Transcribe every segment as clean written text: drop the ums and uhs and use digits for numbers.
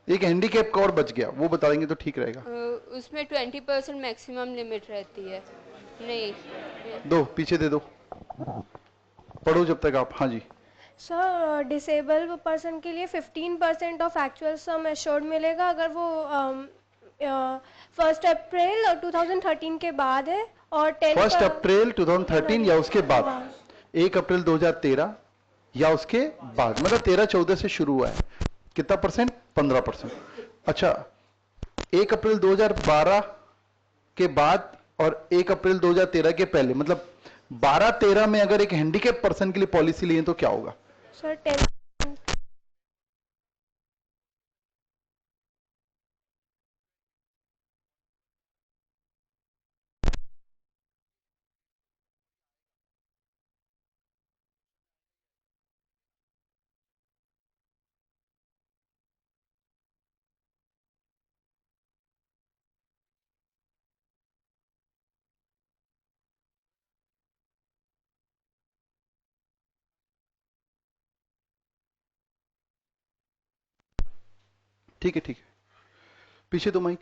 एक हैंडीकैप का और बच गया, वो बता देंगे तो ठीक रहेगा। उसमें 20% मैक्सिमम लिमिट रहती है। नहीं, दो पीछे दे दो, पढ़ो जब तक आप। हाँ जी सर डिसेबल पर्सन के लिए 15% ऑफ एक्चुअल सम एश्योर्ड मिलेगा अगर वो 1 अप्रैल 2013 के बाद है, और 1 अप्रैल 2013 या उसके बाद, 1 अप्रैल 2013 या उसके बाद, मतलब 13-14 से शुरू हुआ है। कितना परसेंट? 15%। अच्छा, 1 अप्रैल 2012 के बाद और 1 अप्रैल 2013 के पहले, मतलब 12-13 में अगर एक हैंडीकैप पर्सन के लिए पॉलिसी लिए तो क्या होगा? सर 10। ठीक है ठीक है, पीछे दो माइक,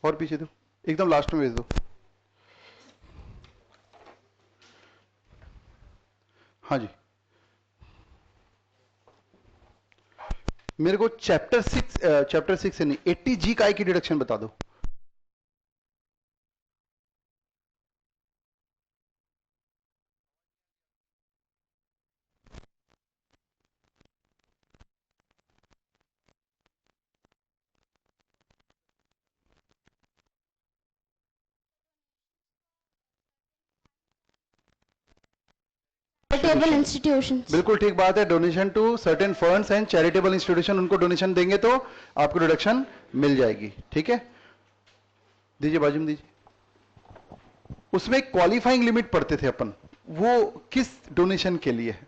और पीछे दो, एकदम लास्ट में भेज दो। हाँ जी, मेरे को चैप्टर 6 से नहीं, 80G का की डिडक्शन बता दो। Charitable institutions. बिल्कुल ठीक बात है, donation to certain funds and charitable institution, उनको डोनेशन देंगे तो आपको डिडक्शन मिल जाएगी। ठीक है, दीजिए बाजू में दीजिए। उसमें क्वालिफाइंग लिमिट पढ़ते थे अपन, वो किस डोनेशन के लिए है?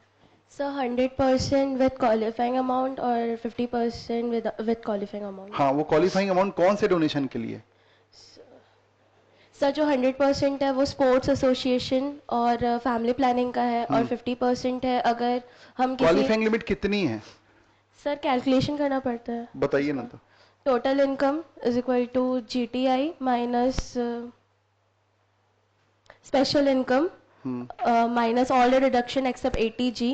सर 100% विद क्वालिफाइंग अमाउंट और 50% विद क्वालिफाइंग अमाउंट। हाँ, वो क्वालिफाइंग अमाउंट कौन से डोनेशन के लिए? सर जो 100% है वो स्पोर्ट्स एसोसिएशन और फैमिली प्लानिंग का है, और 50% है अगर हम किसी। क्वालिफाइंग लिमिट कितनी है? सर कैलकुलेशन करना पड़ता है। बताइए ना तो। Total income is equal to GTI minus special income minus all the deduction except 80G।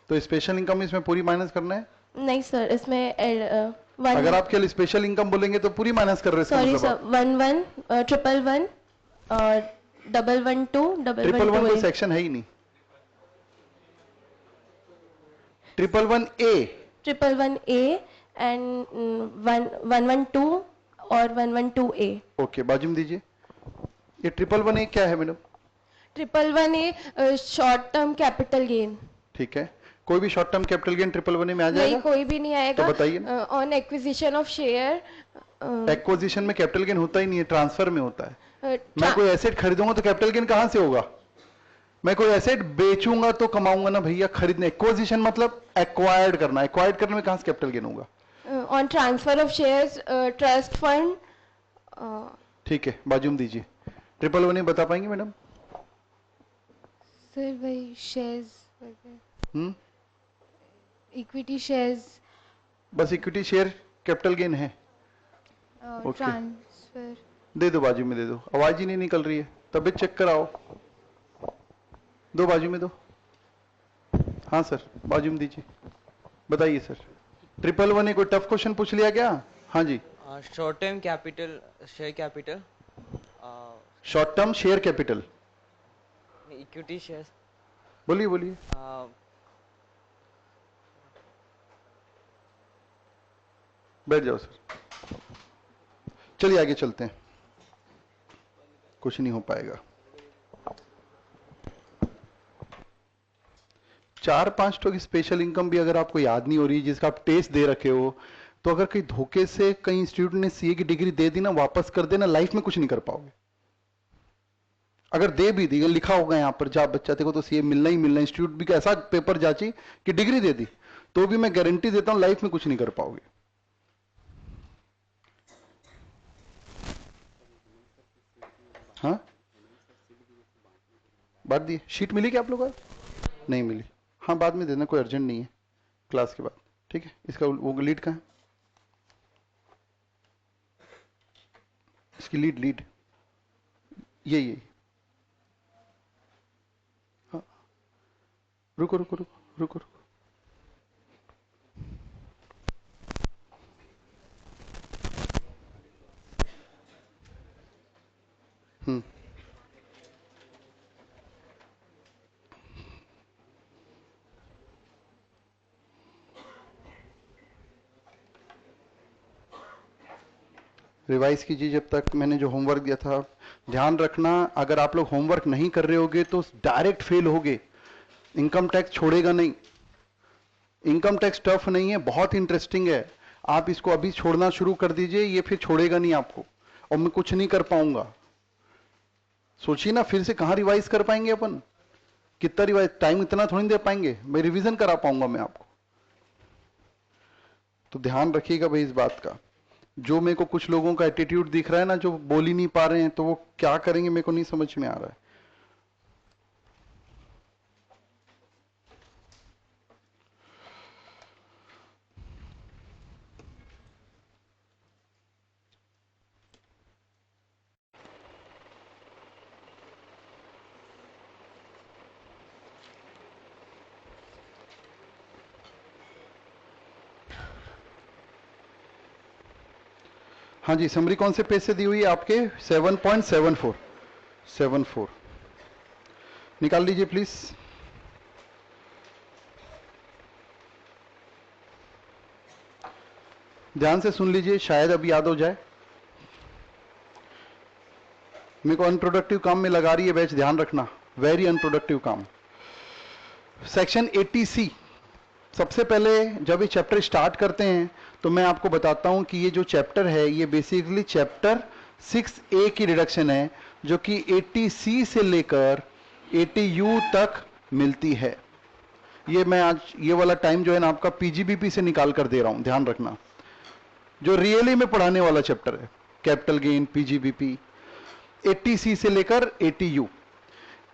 तो स्पेशल इनकम इसमें पूरी माइनस करना है? नहीं सर, इसमें अगर आप केवल स्पेशल इनकम बोलेंगे तो पूरी माइनस कर रहे हैं। सॉरी सर, 11 111 और 112 111 कोई सेक्शन है ही नहीं। 111A 111A एंड 112 और 112A। ओके, बाजू में दीजिए। ये 111A क्या है madam? 111A short term capital gain. ठीक है, कोई भी short term capital gain 111A में आ जाएगा? नहीं, कोई भी नहीं आएगा। तो बताइए। On acquisition of share. Acquisition में कैपिटल गेन होता ही नहीं है, ट्रांसफर में होता है। मैं कोई एसेट खरीदूंगा तो कैपिटल गेन कहां से होगा? मैं कोई एसेट बेचूंगा तो कमाऊंगा ना भैया, खरीदने। एक्विजिशन मतलब एक्वायर्ड करना, एक्वायर्ड करने में कहां से कैपिटल गेन होगा? On transfer of shares trust fund. ठीक है, बाजू में दीजिए। 111A बता पाएंगे मैडम? सर वही शेयर्स, इक्विटी शेयर्स, बस इक्विटी शेयर कैपिटल गेन है। ट्रांसफर। दे दो, बाजू में दे दो, आवाज ही नहीं निकल रही है, तबियत चेक कराओ। दो, बाजू में दो। हाँ सर, बाजू में दीजिए, बताइए सर। 111A कोई टफ क्वेश्चन पूछ लिया क्या? हाँ जी। Short term capital, share capital, short term share capital, equity share. बोलिए बोलिए। बैठ जाओ सर, चलिए आगे चलते हैं, कुछ नहीं हो पाएगा। 4-5 तो की स्पेशल इनकम भी अगर आपको याद नहीं हो रही, जिसका आप टेस्ट दे रखे हो, तो अगर कहीं धोखे से कहीं इंस्टीट्यूट ने सीए की डिग्री दे दी ना, वापस कर देना, लाइफ में कुछ नहीं कर पाओगे। अगर दे भी दी, लिखा होगा यहाँ पर, जा बच्चा देखो तो सीए मिलना ही मिलना, इंस्टीट्यूट भी ऐसा पेपर जांची कि डिग्री दे दी, तो भी मैं गारंटी देता हूं लाइफ में कुछ नहीं कर पाओगे। हाँ, बात दी, शीट मिली क्या आप लोगों को? नहीं मिली, हाँ बाद में देना, कोई अर्जेंट नहीं है, क्लास के बाद। ठीक है, इसका वो लीड कहाँ है? इसकी लीड ये हाँ, रुको रुको रुको रुको रुको। रिवाइज कीजिए जब तक। मैंने जो होमवर्क दिया था ध्यान रखना, अगर आप लोग होमवर्क नहीं कर रहे होगे तो डायरेक्ट फेल होगे। इनकम टैक्स छोड़ेगा नहीं, इनकम टैक्स टफ नहीं है, बहुत इंटरेस्टिंग है। आप इसको अभी छोड़ना शुरू कर दीजिए, ये फिर छोड़ेगा नहीं आपको, और मैं कुछ नहीं कर पाऊंगा। सोचिए ना, फिर से कहां रिवाइज कर पाएंगे अपन, कितना रिवाइज, टाइम इतना थोड़ी दे पाएंगे, मैं रिवीजन करा पाऊंगा मैं आपको। तो ध्यान रखिएगा भाई इस बात का। जो मेरे को कुछ लोगों का एटीट्यूड दिख रहा है ना, जो बोल ही नहीं पा रहे हैं, तो वो क्या करेंगे मेरे को नहीं समझ में आ रहा है। हाँ जी, समरी कौन से पेज से दी हुई है आपके? 7.74 निकाल लीजिए प्लीज। ध्यान से सुन लीजिए, शायद अब याद हो जाए। मेरे को अनप्रोडक्टिव काम में लगा रही है बैच, ध्यान रखना, वेरी अनप्रोडक्टिव काम। Section 80C। सबसे पहले जब ये चैप्टर स्टार्ट करते हैं तो मैं आपको बताता हूं कि ये जो चैप्टर है ये बेसिकली चैप्टर 6A की रिडक्शन है, जो कि 80C से लेकर 80U तक मिलती है। ये मैं आज ये वाला टाइम जो है ना आपका PGBP से निकाल कर दे रहा हूं, ध्यान रखना। जो रियली में पढ़ाने वाला चैप्टर है, कैपिटल गेन, PGBP, 80C से लेकर 80U।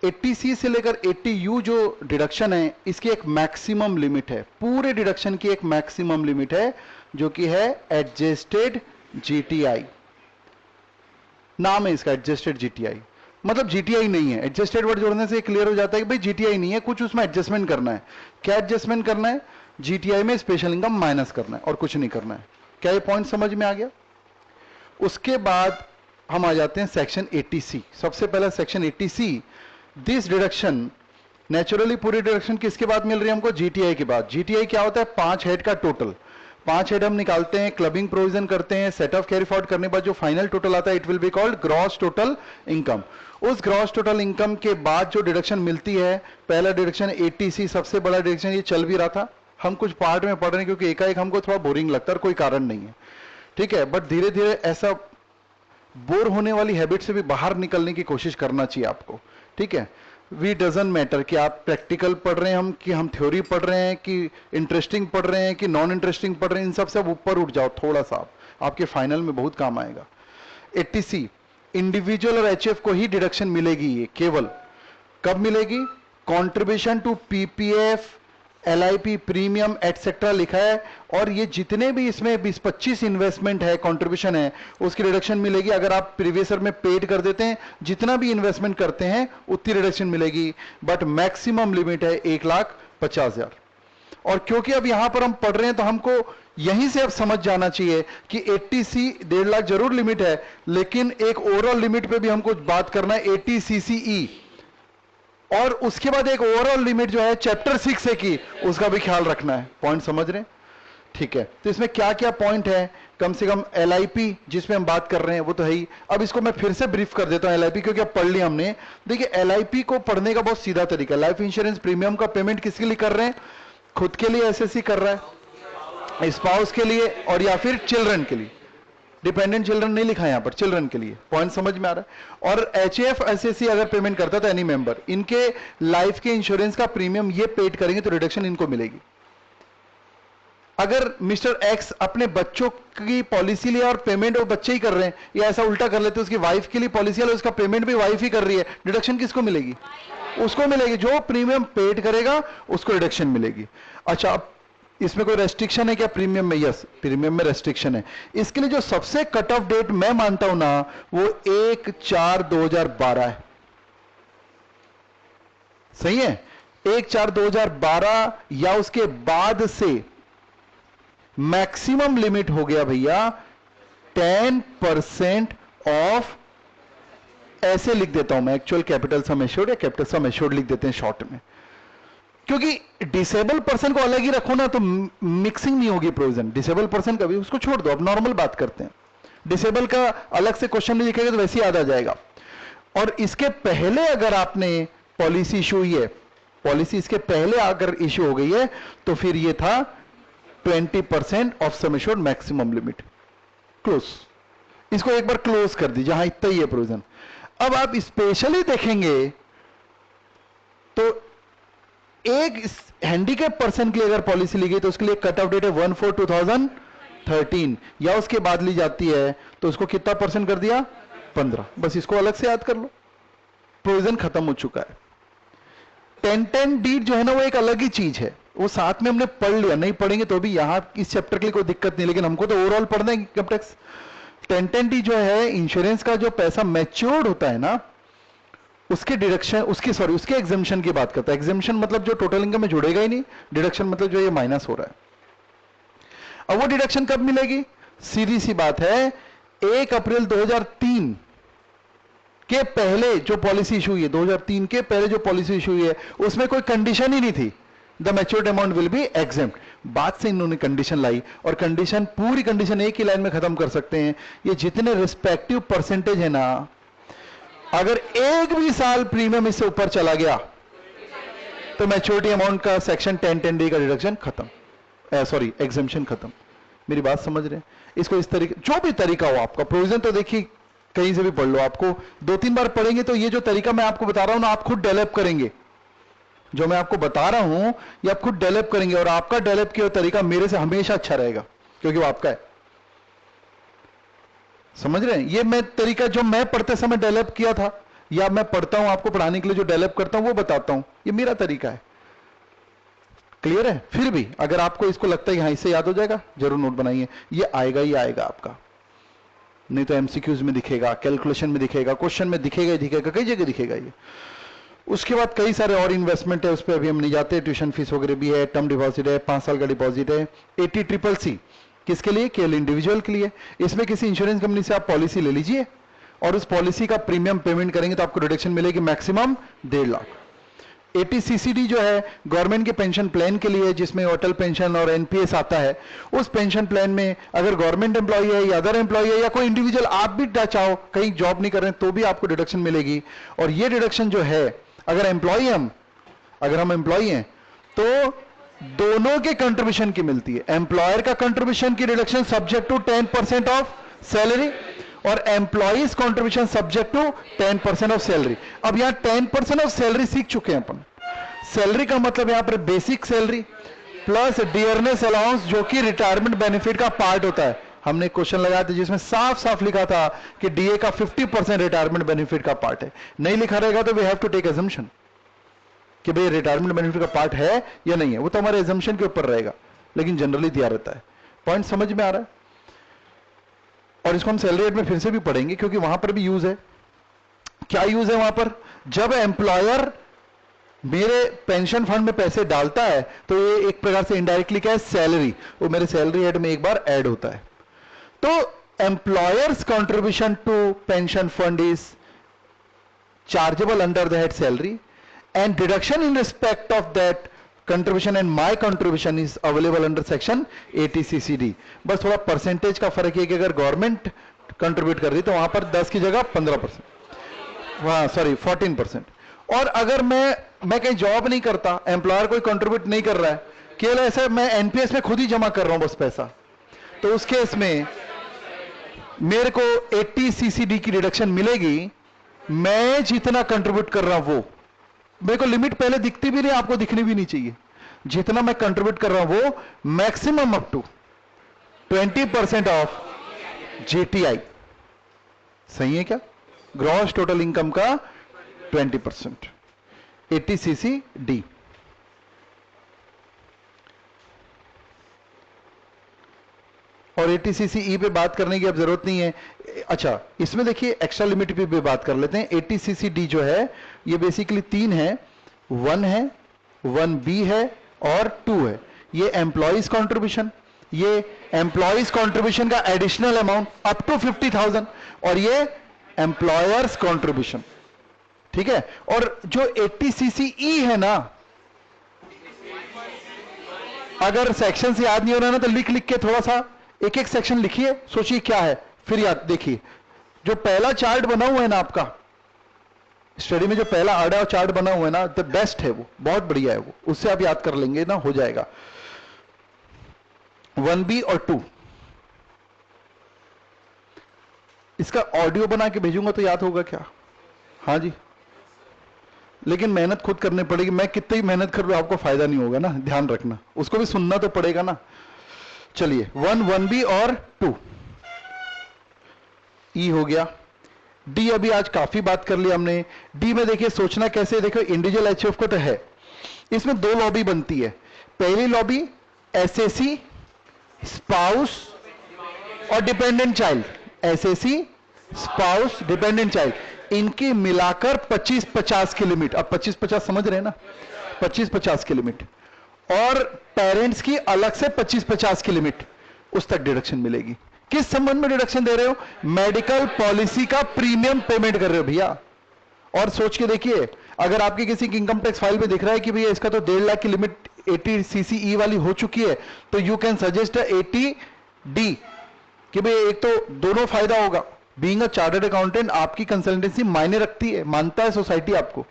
80C से लेकर 80U जो डिडक्शन है, इसकी एक मैक्सिमम लिमिट है, पूरे डिडक्शन की एक मैक्सिमम लिमिट है, जो कि है एडजस्टेड GTI। नाम है इसका एडजस्टेड GTI, मतलब GTI नहीं है। एडजस्टेड वर्ड जोड़ने से क्लियर हो जाता है कि भाई GTI नहीं है, कुछ उसमें एडजस्टमेंट करना है। क्या एडजस्टमेंट करना है? GTI में स्पेशल इनकम माइनस करना है और कुछ नहीं करना है। क्या ये पॉइंट समझ में आ गया? उसके बाद हम आ जाते हैं सेक्शन 80C। सबसे पहला section 80C, this deduction naturally पूरी डिडक्शन किसके बाद मिल रही है हमको? GTI के बाद। GTI क्या होता है? 5 हेड का टोटल। 5 हेड हम निकालते हैं, क्लबिंग प्रोविजन करते हैं, सेट ऑफ कैरी फॉरवर्ड करने के बाद जो फाइनल टोटल आता है, it will be called gross total income. उस ग्रॉस टोटल इनकम के बाद जो डिडक्शन मिलती है, पहला डिडक्शन 80C, सबसे बड़ा डिडक्शन, ये चल भी रहा था, हम कुछ पार्ट में पढ़ रहे हैं क्योंकि एकाएक हमको थोड़ा बोरिंग लगता है, कोई कारण नहीं है, ठीक है। बट धीरे धीरे ऐसा बोर होने वाली हैबिट से भी बाहर निकलने की कोशिश करना चाहिए आपको, ठीक है। वी डजंट मैटर कि आप प्रैक्टिकल पढ़ रहे हैं हम, कि हम थ्योरी पढ़ रहे हैं, कि इंटरेस्टिंग पढ़ रहे हैं, कि नॉन इंटरेस्टिंग पढ़ रहे हैं, इन सब से ऊपर उठ जाओ थोड़ा सा, आपके फाइनल में बहुत काम आएगा। 80C, इंडिविजुअल और HF को ही डिडक्शन मिलेगी। ये केवल कब मिलेगी? Contribution to PPF, LIP, premium et cetera लिखा है, और ये जितने भी इसमें 20-25 इन्वेस्टमेंट है, कंट्रीब्यूशन है, उसकी रिडक्शन मिलेगी। अगर आप प्रीवियस ईयर में पेड कर देते हैं, जितना भी इन्वेस्टमेंट करते हैं उतनी रिडक्शन मिलेगी, बट मैक्सिमम लिमिट है 1,50,000। और क्योंकि अब यहां पर हम पढ़ रहे हैं तो हमको यहीं से अब समझ जाना चाहिए कि 80C 1.5 लाख जरूर लिमिट है, लेकिन एक ओवरऑल लिमिट पे भी हमको बात करना है, 80CCE, और उसके बाद एक ओवरऑल लिमिट जो है चैप्टर 6 की, उसका भी ख्याल रखना है। पॉइंट समझ रहे हैं? ठीक है। तो इसमें क्या क्या पॉइंट है? कम से कम LIP जिसमें हम बात कर रहे हैं वो तो है ही। अब इसको मैं फिर से ब्रीफ कर देता हूं LIP, क्योंकि अब पढ़ लिया हमने। देखिए, LIP को पढ़ने का बहुत सीधा तरीका, लाइफ इंश्योरेंस प्रीमियम का पेमेंट किसके लिए कर रहे हैं? खुद के लिए SSC कर रहा है, स्पाउस के लिए, और या फिर चिल्ड्रन के लिए। डिपेंडेंट चिल्ड्रन नहीं लिखा है यहां पर, चिल्ड्रन के लिए। पॉइंट समझ में आ रहा है? और HF SSC अगर पेमेंट करता तो एनी मेंबर, इनके लाइफ के इंश्योरेंस का प्रीमियम ये पेड करेंगे तो रिडक्शन इनको मिलेगी। अगर मिस्टर X अपने बच्चों की पॉलिसी लिया और पेमेंट वो बच्चे ही कर रहे हैं, या ऐसा उल्टा कर लेते, उसकी वाइफ के लिए पॉलिसी है, उसका पेमेंट भी वाइफ ही कर रही है, डिडक्शन किसको मिलेगी? उसको मिलेगी। जो प्रीमियम पेड करेगा उसको रिडक्शन मिलेगी। अच्छा, इसमें कोई रेस्ट्रिक्शन है क्या प्रीमियम में? यस, प्रीमियम में रेस्ट्रिक्शन है। इसके लिए जो सबसे कट ऑफ डेट मैं मानता हूं ना, वो 1/4/2012 है। सही है? 1/4/2012 या उसके बाद से मैक्सिमम लिमिट हो गया भैया 10% ऑफ, ऐसे लिख देता हूं मैं, एक्चुअल कैपिटल सम एश्योर्ड या कैपिटल सम एश्योर्ड लिख देते हैं शॉर्ट में, क्योंकि डिसेबल पर्सन को अलग ही रखो ना तो मिक्सिंग नहीं होगी प्रोविजन। डिसेबल पर्सन का भी उसको छोड़ दो, अब नॉर्मल बात करते हैं। डिसेबल का अलग से क्वेश्चन नहीं लिखेगा तो वैसे ही याद आ जाएगा। और इसके पहले अगर आपने पॉलिसी इशू हुई है, पॉलिसी इसके पहले अगर इशू हो गई है, तो फिर ये था 20% of sum assured maximum limit, close. इसको एक बार क्लोज कर दीजिए, जहां इतना ही है प्रोविजन। अब आप स्पेशली देखेंगे तो एक हैंडीकैप पर्सन की अगर पॉलिसी ली गई तो उसके लिए कट ऑफ डेट है 1/4/2013, या उसके बाद ली जाती है तो उसको कितना परसेंट कर दिया? 15। बस इसको अलग से याद कर लो, प्रोविजन खत्म हो चुका है। 1010 डीड जो है ना, वो एक अलग ही चीज है, वो साथ में हमने पढ़ लिया, नहीं पढ़ेंगे तो भी यहां इस चैप्टर के लिए कोई दिक्कत नहीं, लेकिन हमको तो ओवरऑल पढ़ना है इनकम टैक्स। 1010 डी जो है, इंश्योरेंस का जो पैसा मैच्योर्ड होता है ना, उसके डिडक्शन, उसके एग्जामिशन की बात करता है। एग्जामिशन मतलब जो टोटल इनकम में जुड़ेगा ही नहीं, डिडक्शन मतलब जो ये माइनस हो रहा है। अब वो डिडक्शन कब मिलेगी? सीधी सी बात है, 1 अप्रैल 2003 के पहले जो पॉलिसी इशू हुई है, 2003 के पहले जो पॉलिसी इशू हुई है, उसमें कोई कंडीशन ही नहीं थी, the matured amount will be exempt. बाद से इन्होंने कंडीशन लाई, और कंडीशन, पूरी कंडीशन एक ही लाइन में खत्म कर सकते हैं, ये जितने रिस्पेक्टिव परसेंटेज है ना, अगर एक भी साल प्रीमियम इससे ऊपर चला गया तो मैच्योरिटी अमाउंट का सेक्शन 1010 डी का डिडक्शन खत्म, सॉरी एग्जेम्पशन खत्म। मेरी बात समझ रहे हैं? इसको इस तरीके, जो भी तरीका हो आपका, प्रोविजन तो देखिए कहीं से भी पढ़ लो, आपको 2-3 बार पढ़ेंगे तो ये जो तरीका मैं आपको बता रहा हूं ना, आप खुद डेवलप करेंगे। जो मैं आपको बता रहा हूं ये आप खुद डेवलप करेंगे, और आपका डेवलप किया तरीका मेरे से हमेशा अच्छा रहेगा, क्योंकि वो आपका है। समझ रहे हैं? ये मैं तरीका जो मैं पढ़ते समय डेवलप किया था, या मैं पढ़ता हूं आपको पढ़ाने के लिए जो डेवलप करता हूं वो बताता हूं, ये मेरा तरीका है। क्लियर है? फिर भी अगर आपको इसको लगता है हाँ इससे याद हो जाएगा, जरूर नोट बनाइए, ये आएगा ही आएगा आपका, नहीं तो एमसीक्यूज में दिखेगा, कैलकुलेशन में दिखेगा, क्वेश्चन में दिखेगा ही दिखेगा, कई जगह दिखेगा ये। उसके बाद कई सारे और इन्वेस्टमेंट है, उस पर अभी हम नहीं जाते, ट्यूशन फीस वगैरह भी है, टर्म डिपॉजिट है, 5 साल का डिपॉजिट है, 80CCC किसके लिए? केवल इंडिविजुअल के लिए। इसमें किसी इंश्योरेंस कंपनी से आप पॉलिसी ले लीजिए और उस पॉलिसी का प्रीमियम पेमेंट करेंगे तो आपको रिडक्शन मिलेगी मैक्सिमम 1.5 लाख। 80CCD जो है गवर्नमेंट के पेंशन प्लान के लिए, जिसमें अटल पेंशन और एनपीएस आता है। उस पेंशन प्लान में अगर गवर्नमेंट एम्प्लॉय है या अदर एम्प्लॉय है या कोई इंडिविजुअल आप भी चाहो कहीं जॉब नहीं कर रहे हैं तो भी आपको डिडक्शन मिलेगी। और ये डिडक्शन जो है, अगर हम एम्प्लॉय हैं तो दोनों के कंट्रीब्यूशन की मिलती है। एम्प्लॉयर का कंट्रीब्यूशन की reduction subject to 10% of salary, और employees contribution subject to 10% of salary. अब यहां 10% ऑफ सैलरी सीख चुके हैं अपन। सैलरी का मतलब यहां पर basic salary plus dearness allowance, जो कि रिटायरमेंट बेनिफिट का पार्ट होता है। हमने क्वेश्चन लगाया था जिसमें साफ साफ लिखा था कि डीए का 50% रिटायरमेंट बेनिफिट का पार्ट है। नहीं लिखा रहेगा तो we have to take assumption कि भाई रिटायरमेंट बेनिफिट का पार्ट है या नहीं है, वो तो हमारे एजम्पशन के ऊपर रहेगा, लेकिन जनरली दिया रहता है। पॉइंट समझ में आ रहा है? और इसको हम सैलरी रेट में फिर से भी पढ़ेंगे क्योंकि वहां पर भी यूज है। क्या यूज है वहां पर? जब एम्प्लॉयर मेरे पेंशन फंड में पैसे डालता है तो ये एक प्रकार से इनडायरेक्टली क्या है? सैलरी, वो मेरे सैलरी हेड में एक बार ऐड होता है। तो employer's contribution to pension fund is chargeable under the head salary, and deduction in respect of that contribution and my contribution is available under section 80CCD। बस थोड़ा परसेंटेज का फर्क है कि अगर गवर्नमेंट कंट्रीब्यूट कर रही तो वहां पर 10 की जगह 15%, वहां सॉरी 14%। और अगर मैं कहीं जॉब नहीं करता, एम्प्लॉयर कोई कंट्रीब्यूट नहीं कर रहा है, केवल ऐसे मैं एनपीएस में खुद ही जमा कर रहा हूं बस पैसा, तो उस केस में मेरे को 80CCD की डिडक्शन मिलेगी। मैं जितना कंट्रीब्यूट कर रहा हूं वो, मेरे को लिमिट पहले दिखती भी नहीं, आपको दिखनी भी नहीं चाहिए। जितना मैं कंट्रीब्यूट कर रहा हूं वो maximum up to 20% of GTI. सही है क्या? ग्रॉस टोटल इनकम का 20%। 80CCD। और 80 सीसीई पे बात करने की अब जरूरत नहीं है। अच्छा, इसमें देखिए एक्स्ट्रा लिमिट पे भी बात कर लेते हैं। 80 सीसीडी जो है ये बेसिकली 3 है, 1 है, 1B है और 2 है। ये एम्प्लॉइज कॉन्ट्रीब्यूशन, ये एम्प्लॉइज कॉन्ट्रीब्यूशन का एडिशनल अमाउंट अप टू 50,000 और ये एम्प्लॉयर्स कॉन्ट्रीब्यूशन, ठीक है। और जो 80 सीसीई है ना, अगर सेक्शन से याद नहीं हो रहा ना तो लिख लिख के थोड़ा सा एक एक सेक्शन लिखिए, सोचिए क्या है, फिर याद देखिए। जो पहला चार्ट बना हुआ है ना आपका स्टडी में, जो पहला आड़ा चार्ट बना हुआ है ना, द बेस्ट है वो, बहुत बढ़िया है वो, उससे आप याद कर लेंगे ना, हो जाएगा। 1B और 2, इसका ऑडियो बना के भेजूंगा तो याद होगा क्या? हाँ जी, लेकिन मेहनत खुद करनी पड़ेगी। मैं कितनी मेहनत कर रहा हूं आपको फायदा नहीं होगा ना, ध्यान रखना, उसको भी सुनना तो पड़ेगा ना। चलिए 1, 1B और 2, ई हो गया। डी अभी आज काफी बात कर ली हमने। डी में देखिए सोचना कैसे, देखो इंडिविजुअल एचएफ को तो है, इसमें 2 लॉबी बनती है। पहली लॉबी एसएसी, स्पाउस और dependent child, SSC, spouse, dependent child, इनकी मिलाकर 25-50 की लिमिट। अब 25-50 समझ रहे हैं ना, 25-50 की लिमिट, और पेरेंट्स की अलग से 25-50 की लिमिट, उस तक डिडक्शन मिलेगी। किस संबंध में डिडक्शन दे रहे हो? मेडिकल पॉलिसी का प्रीमियम पेमेंट कर रहे हो भैया। और सोच के देखिए, अगर आपकी किसी की इनकम टैक्स फाइल में दिख रहा है कि भैया इसका तो 1.5 लाख की लिमिट 80 सीसीई वाली हो चुकी है, तो यू कैन सजेस्ट 80D कि भाई एक तो दोनों फायदा होगा। बीइंग अ चार्टर्ड अकाउंटेंट आपकी कंसल्टेंसी मायने रखती है, मानता है सोसाइटी आपको।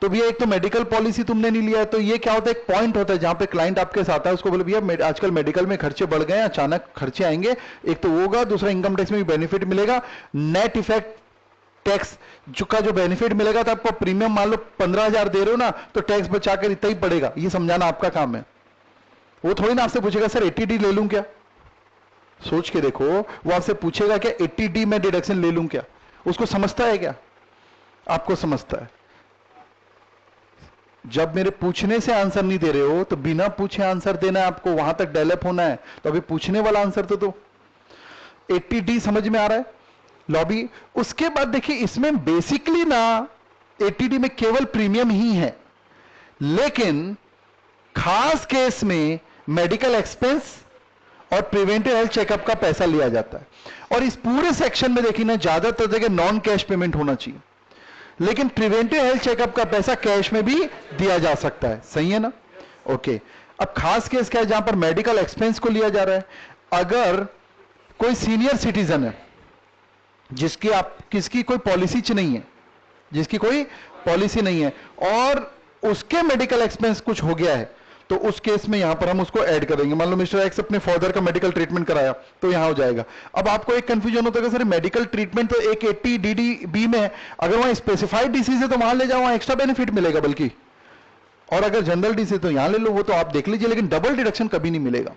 तो भैया एक तो मेडिकल पॉलिसी तुमने नहीं लिया है, तो ये क्या होता है, एक पॉइंट होता है जहां पे क्लाइंट आपके साथ है, उसको बोले भैया आजकल मेडिकल में खर्चे बढ़ गए हैं, अचानक खर्चे आएंगे, एक तो वो होगा, दूसरा इनकम टैक्स में भी बेनिफिट मिलेगा, नेट इफेक्ट टैक्स का जो बेनिफिट मिलेगा, तो आपको प्रीमियम मान लो 15,000 दे रहे हो ना, तो टैक्स बचाकर इतना ही पड़ेगा, ये समझाना आपका काम है। वो थोड़ी ना आपसे पूछेगा सर 80D ले लूं क्या, सोच के देखो, वो आपसे पूछेगा क्या 80D में डिडक्शन ले लूं क्या, उसको समझता है क्या? आपको समझता है। जब मेरे पूछने से आंसर नहीं दे रहे हो तो बिना पूछे आंसर देना है आपको, वहां तक डेवलप होना है, तो अभी पूछने वाला आंसर तो दो। 80D समझ में आ रहा है लॉबी। उसके बाद देखिए इसमें बेसिकली ना 80D में केवल प्रीमियम ही है, लेकिन खास केस में मेडिकल एक्सपेंस और प्रिवेंटिव हेल्थ चेकअप का पैसा लिया जाता है। और इस पूरे सेक्शन में देखिए ना, ज्यादातर जगह नॉन कैश पेमेंट होना चाहिए, लेकिन प्रिवेंटिव हेल्थ चेकअप का पैसा कैश में भी दिया जा सकता है, सही है ना? ओके। अब खास केस क्या है, जहां पर मेडिकल एक्सपेंस को लिया जा रहा है। अगर कोई सीनियर सिटीजन है किसकी कोई पॉलिसी नहीं है, जिसकी कोई पॉलिसी नहीं है, और उसके मेडिकल एक्सपेंस कुछ हो गया है, तो उस केस में यहां पर हम उसको ऐड करेंगे। मान लो मिस्टर एक्स अपने फादर का मेडिकल ट्रीटमेंट कराया, तो यहां हो जाएगा। अब आपको एक कंफ्यूजन होता है सर मेडिकल ट्रीटमेंट तो एक 80DD में है, अगर वहां स्पेसिफाइड डिसीज है तो वहां ले जाओ, वहां एक्स्ट्रा बेनिफिट मिलेगा बल्कि, और अगर जनरल डिसीज तो यहां ले लो, वो तो आप देख लीजिए, लेकिन डबल डिडक्शन कभी नहीं मिलेगा।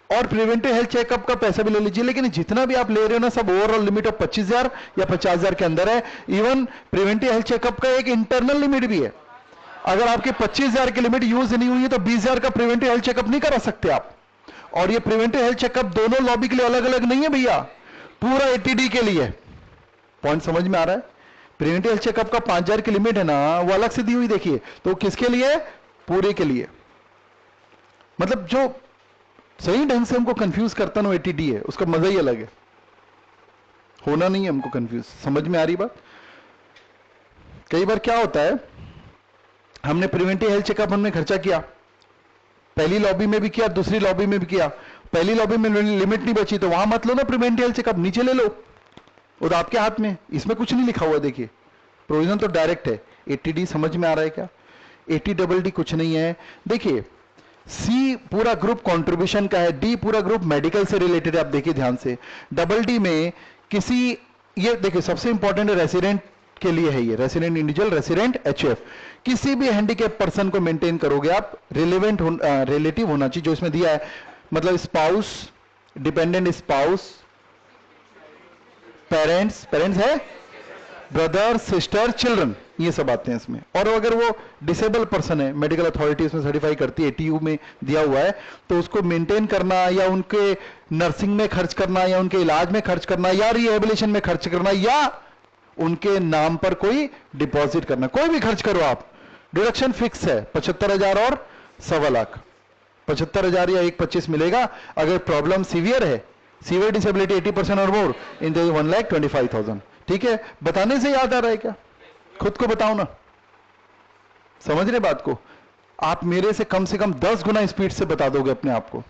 और प्रिवेंटिव हेल्थ चेकअप का पैसा भी ले लीजिए, लेकिन जितना भी आप ले रहे हो ना, सब ओवरऑल लिमिट ऑफ 25,000 या 50,000 के अंदर है। इवन प्रिवेंटिव हेल्थ चेकअप का एक इंटरनल लिमिट भी है, अगर आपके 25,000 की लिमिट यूज नहीं हुई है तो 20,000 का प्रिवेंटिव हेल्थ चेकअप नहीं करा सकते आप। और ये प्रिवेंटिव हेल्थ चेकअप दोनों लॉबी के लिए अलग अलग नहीं है भैया, पूरा 80D के लिए। पॉइंट समझ में आ रहा है? प्रिवेंटिव हेल्थ चेकअप का 5,000 की लिमिट है ना, वो अलग से दी हुई, देखिए, तो किसके लिए? पूरे के लिए। मतलब जो सही ढंग से हमको कंफ्यूज करता ना 80D है, उसका मजा ही अलग है, होना नहीं है हमको कंफ्यूज। समझ में आ रही बात? कई बार क्या होता है, हमने प्रिवेंटिव हेल्थ चेकअप हमने खर्चा किया, पहली लॉबी में भी किया, दूसरी लॉबी में भी किया, पहली लॉबी में लिमिट नहीं बची तो वहां मत लो ना प्रिवेंटिव हेल्थ चेकअप, नीचे ले लो, और आपके हाथ में, इसमें कुछ नहीं लिखा हुआ, देखिए प्रोविजन तो डायरेक्ट है। 80D समझ में आ रहा है क्या? 80DD कुछ नहीं है। देखिए सी पूरा ग्रुप कंट्रीब्यूशन का है, डी पूरा ग्रुप मेडिकल से रिलेटेड है, आप देखिए ध्यान से। DD में किसी, ये देखिए सबसे इंपॉर्टेंट है रेसिडेंट के लिए है, ये रेसिडेंट इंडिविजुअल, रेसिडेंट एचएफ, किसी भी हैंडीकैप पर्सन को मेंटेन करोगे आप, रिलेवेंट रिलेटिव होना चाहिए, जो इसमें दिया है, मतलब स्पाउस, डिपेंडेंट स्पाउस, पेरेंट्स है, ब्रदर सिस्टर चिल्ड्रन, ये सब आते हैं इसमें। और अगर वो डिसेबल पर्सन है, मेडिकल अथॉरिटी उसमें सर्टिफाई करती है, एटीयू में दिया हुआ है, तो उसको मेंटेन करना या उनके नर्सिंग में खर्च करना या उनके इलाज में खर्च करना या रिहेबिलिटेशन में खर्च करना या उनके नाम पर कोई डिपॉजिट करना, कोई भी खर्च करो आप, डिडक्शन फिक्स है 75,000 और 1,25,00,000। 75,000 या 1,25,000 मिलेगा। अगर प्रॉब्लम सीवियर है, सीवियर डिसेबिलिटी 80% और मोर, इन 1,25,000। ठीक है, बताने से याद आ रहा है क्या? खुद को बताओ ना, समझ रहे बात को? आप मेरे से कम 10 गुना स्पीड से बता दोगे अपने आप को।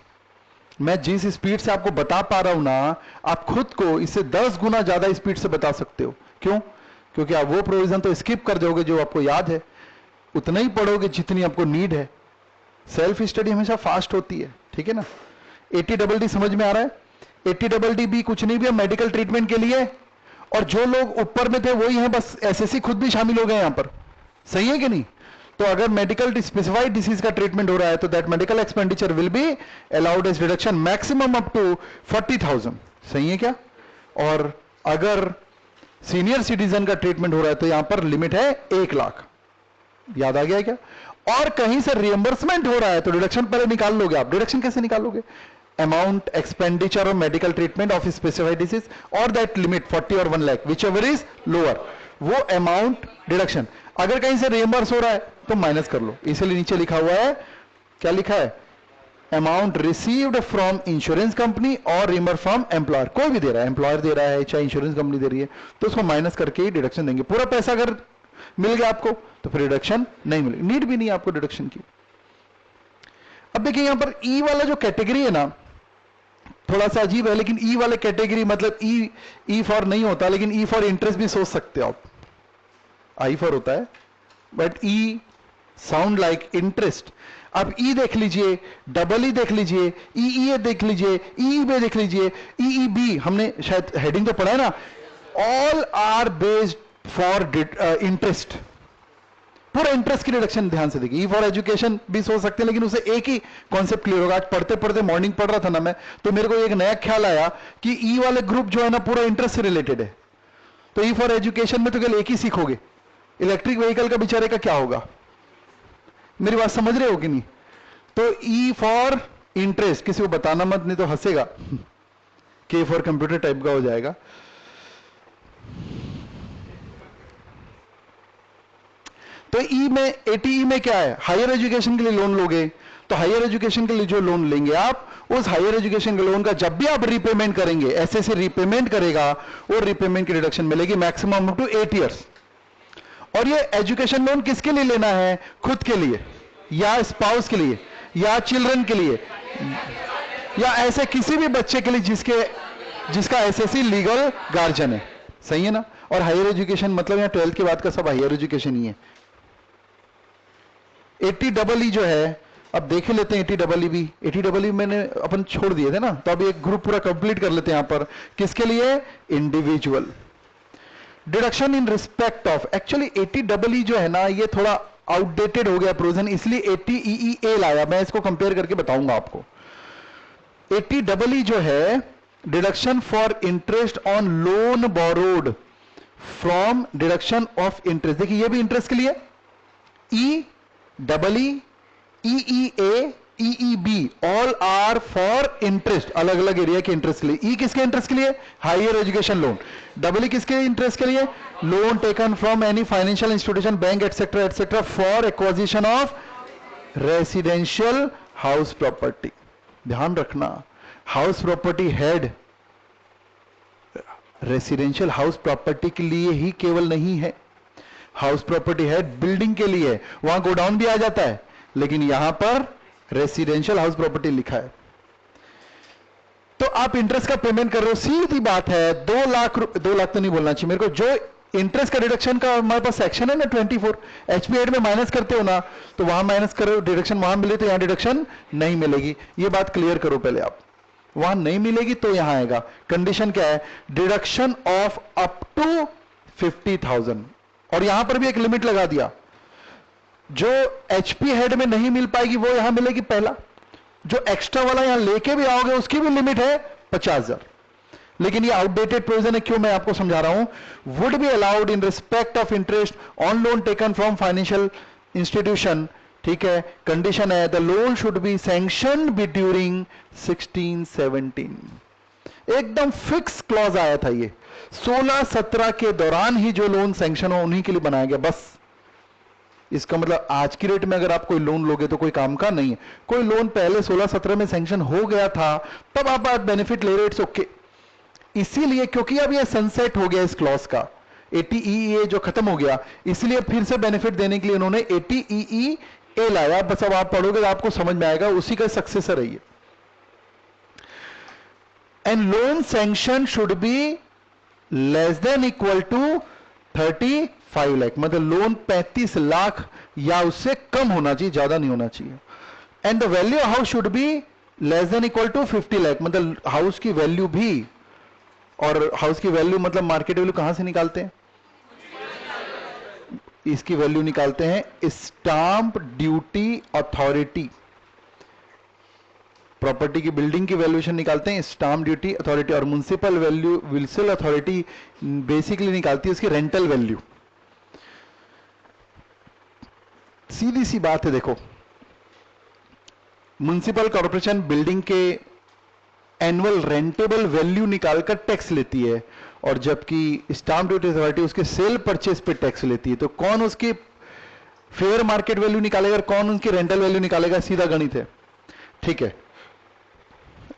मैं जिस स्पीड से आपको बता पा रहा हूं ना, आप खुद को इससे 10 गुना ज्यादा स्पीड से बता सकते हो। क्यों? क्योंकि आप वो प्रोविजन तो स्किप कर जाओगे जो आपको याद है, उतना ही पढ़ोगे जितनी आपको नीड है। सेल्फ स्टडी हमेशा फास्ट होती है, ठीक है ना? 80DD समझ में आ रहा है? 80DD भी कुछ नहीं भी मेडिकल ट्रीटमेंट के लिए, और जो लोग ऊपर में थे वही हैं, बस एसएससी खुद भी शामिल हो गए यहां पर। सही है कि नहीं? तो अगर मेडिकल स्पेसिफाइड डिसीज का ट्रीटमेंट हो रहा है तो that medical expenditure will be allowed as reduction maximum up to 40,000। सही है क्या? और अगर सीनियर सिटीजन का ट्रीटमेंट हो रहा है तो यहां पर लिमिट है 1,00,000। याद आ गया क्या? और कहीं से रिएंबर्समेंट हो रहा है तो डिडक्शन पहले निकाल लोगे आप। डिडक्शन कैसे निकालोगे? Amount expenditure of medical treatment of specified disease और दैट लिमिट 40 और 1,00,000 विच एवर इज लोअर, वो अमाउंट डिडक्शन। अगर कहीं से रिएंबर्स हो रहा है तो माइनस कर लो, इसलिए नीचे लिखा हुआ है, क्या लिखा है? Amount received from insurance company और रिएंबर्स फ्रॉम एम्प्लॉयर। कोई भी दे रहा है, एम्प्लॉयर दे रहा है चाहे इंश्योरेंस कंपनी दे रही है, तो उसको माइनस करके ही डिडक्शन देंगे। पूरा पैसा अगर मिल गया आपको तो फिर डिडक्शन नहीं मिलेगी, नीड भी नहीं आपको डिडक्शन की। अब देखिए यहां पर ई वाला जो कैटेगरी है ना, थोड़ा सा अजीब है, लेकिन ई वाले कैटेगरी मतलब ई फॉर नहीं होता, लेकिन ई फॉर इंटरेस्ट भी सोच सकते हो आप। आई फॉर होता है but E sound like interest. आप ई देख लीजिए, डबल ई देख लीजिए, ई देख लीजिए, ई बे देख लीजिए, ई बी, हमने शायद हेडिंग तो पढ़ा है ना, all are based for interest. पूरा इंटरेस्ट की रिडक्शन ध्यान से देखिए। ई फॉर एजुकेशन भी सोच सकते हैं, लेकिन उसे एक ही कॉन्सेप्ट क्लियर होगा। आज पढ़ते पढ़ते मॉर्निंग पढ़ रहा था ना मैं, तो मेरे को एक नया ख्याल आया कि ई वाले ग्रुप जो है ना पूरा इंटरेस्ट से रिलेटेड है। तो ई फॉर एजुकेशन में तो केवल एक ही सीखोगे, इलेक्ट्रिक व्हीकल का बेचारे का क्या होगा? मेरी बात समझ रहे हो कि नहीं? तो ई फॉर इंटरेस्ट किसी को बताना मत, नहीं तो हंसेगा। के फॉर कंप्यूटर टाइप का हो जाएगा। तो ई में 80E में क्या है? हायर एजुकेशन के लिए लोन लोगे, तो हायर एजुकेशन के लिए जो लोन लेंगे आप, उस हायर एजुकेशन के लोन का जब भी आप रीपेमेंट करेंगे, ऐसे से रीपेमेंट करेगा, और रीपेमेंट की रिडक्शन मिलेगी मैक्सिमम अप टू 8 ईयर्स। और ये एजुकेशन लोन किसके लिए लेना है? खुद के लिए या स्पाउस के लिए या चिल्ड्रन के लिए या ऐसे किसी भी बच्चे के लिए जिसका एसएससी लीगल गार्जियन है। सही है ना? और हायर एजुकेशन मतलब यहाँ 12th के बाद का सब हायर एजुकेशन ही है। 80EE जो है, अब देख लेते हैं 80EE भी। 80EE मैंने अपन छोड़ दिए थे ना, तो अब एक ग्रुप पूरा कंप्लीट कर लेते हैं यहां पर। किसके लिए? Individual deduction in respect of. Actually 80EE जो है ना, ये थोड़ा आउटडेटेड हो गया प्रोविजन, इसलिए 80EE लाया। मैं इसको कंपेयर करके बताऊंगा आपको। 80EE जो है, deduction for interest on loan borrowed from deduction of interest. देखिए ये भी इंटरेस्ट के लिए, EEE, EEA, EEB all are for interest, अलग अलग एरिया के इंटरेस्ट के लिए। ई किसके इंटरेस्ट के लिए? Higher education loan. डबल किसके इंटरेस्ट के लिए? Loan taken from any financial institution, bank et cetera et cetera for acquisition of residential house property. ध्यान रखना, house property head residential house property के लिए ही केवल नहीं है, हाउस प्रॉपर्टी है बिल्डिंग के लिए है। वहां गोडाउन भी आ जाता है, लेकिन यहां पर रेसिडेंशियल हाउस प्रॉपर्टी लिखा है। तो आप इंटरेस्ट का पेमेंट कर रहे हो, सीधी बात है 2 लाख 2 लाख तो नहीं बोलना चाहिए मेरे को। जो इंटरेस्ट का डिडक्शन का हमारे पास सेक्शन है ना 24 HP8 में माइनस करते हो ना, तो वहां माइनस करो, डिडक्शन वहां मिले तो यहां डिडक्शन नहीं मिलेगी। ये बात क्लियर करो पहले आप। वहां नहीं मिलेगी तो यहां आएगा। कंडीशन क्या है? Deduction of up to 50,000। और यहां पर भी एक लिमिट लगा दिया, जो HP हेड में नहीं मिल पाएगी वो यहां मिलेगी पहला। जो एक्स्ट्रा वाला यहां लेके भी आओगे उसकी भी लिमिट है 50,000। लेकिन ये आउटडेटेड प्रोविजन है, क्यों मैं आपको समझा रहा हूं। Would be allowed in respect of interest on loan taken from financial institution, ठीक है, कंडीशन है the loan should be sanction be during 16-17। एकदम फिक्स क्लॉज आया था ये, 16-17 के दौरान ही जो लोन सैंक्शन हो उन्हीं के लिए बनाया गया बस। इसका मतलब आज की रेट में अगर आप कोई लोन लोगे तो कोई काम का नहीं है। कोई लोन पहले 16-17 में सैंक्शन हो गया था तब आप बेनिफिट ले रहे, इट्स ओके। इसीलिए क्योंकि अब ये सनसेट हो गया इस क्लॉज का, 80EE जो खत्म हो गया, इसलिए फिर से बेनिफिट देने के लिए इन्होंने 80EE लाया। बस अब आप पढ़ोगे तो आपको समझ में आएगा, उसी का सक्सेसर है ये। And loan sanction should be less than equal to 35 lakh, मतलब लोन 35 लाख या उससे कम होना चाहिए, ज्यादा नहीं होना चाहिए। And the value house should be less than equal to 50 lakh, मतलब हाउस की वैल्यू भी, और हाउस की वैल्यू मतलब मार्केट वैल्यू कहां से निकालते हैं, इसकी वैल्यू निकालते हैं स्टाम्प ड्यूटी अथॉरिटी। प्रॉपर्टी की बिल्डिंग की वैल्यूएशन निकालते हैं स्टाम्प ड्यूटी अथॉरिटी, और म्युनिसिपल वैल्यू विल्सल अथॉरिटी बेसिकली निकालती है उसकी रेंटल वैल्यू। सीधी सी बात है, देखो म्युनिसिपल कॉर्पोरेशन बिल्डिंग के एनुअल रेंटेबल वैल्यू निकालकर टैक्स लेती है, और जबकि स्टाम्प ड्यूटी अथॉरिटी उसके सेल परचेज पे टैक्स लेती है। तो कौन उसकी फेयर मार्केट वैल्यू निकालेगा, कौन उनकी रेंटल वैल्यू निकालेगा, सीधा गणित है, ठीक है।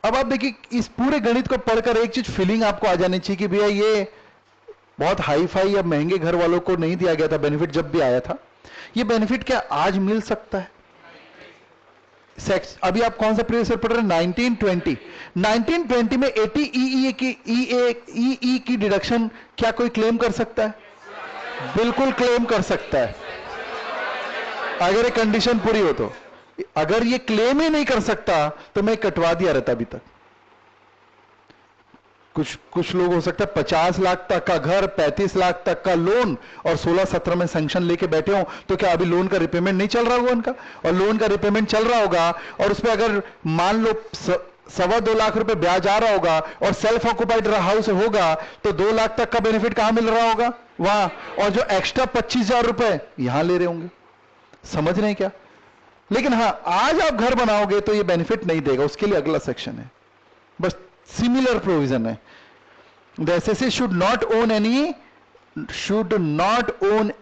अब आप देखिए इस पूरे गणित को पढ़कर एक चीज फीलिंग आपको आ जानी चाहिए कि भैया ये बहुत हाई फाई या महंगे घर वालों को नहीं दिया गया था बेनिफिट, जब भी आया था ये बेनिफिट क्या आज मिल सकता है। सेक्स अभी आप कौन सा प्रीवियस ईयर पढ़ रहे हैं, 1920 में 80 EE की डिडक्शन क्या कोई क्लेम कर सकता है, बिल्कुल क्लेम कर सकता है अगर ये कंडीशन पूरी हो तो। अगर ये क्लेम ही नहीं कर सकता तो मैं कटवा दिया रहता अभी तक। कुछ लोग हो सकता है 50 लाख तक का घर, 35 लाख तक का लोन और 16-17 में सैंक्शन लेके बैठे हो, तो क्या अभी लोन का रिपेमेंट नहीं चल रहा होगा उनका, और लोन का रिपेमेंट चल रहा होगा और उस पर अगर मान लो 2.25 लाख रुपए ब्याज आ रहा होगा और सेल्फ ऑक्युपाइड हाउस होगा तो 2 लाख तक का बेनिफिट कहां मिल रहा होगा, वहां, और जो एक्स्ट्रा 25,000 रुपए यहां ले रहे होंगे। समझ रहे हैं क्या। लेकिन हां आज आप घर बनाओगे तो ये बेनिफिट नहीं देगा, उसके लिए अगला सेक्शन है, बस सिमिलर प्रोविजन है। The SSA should not own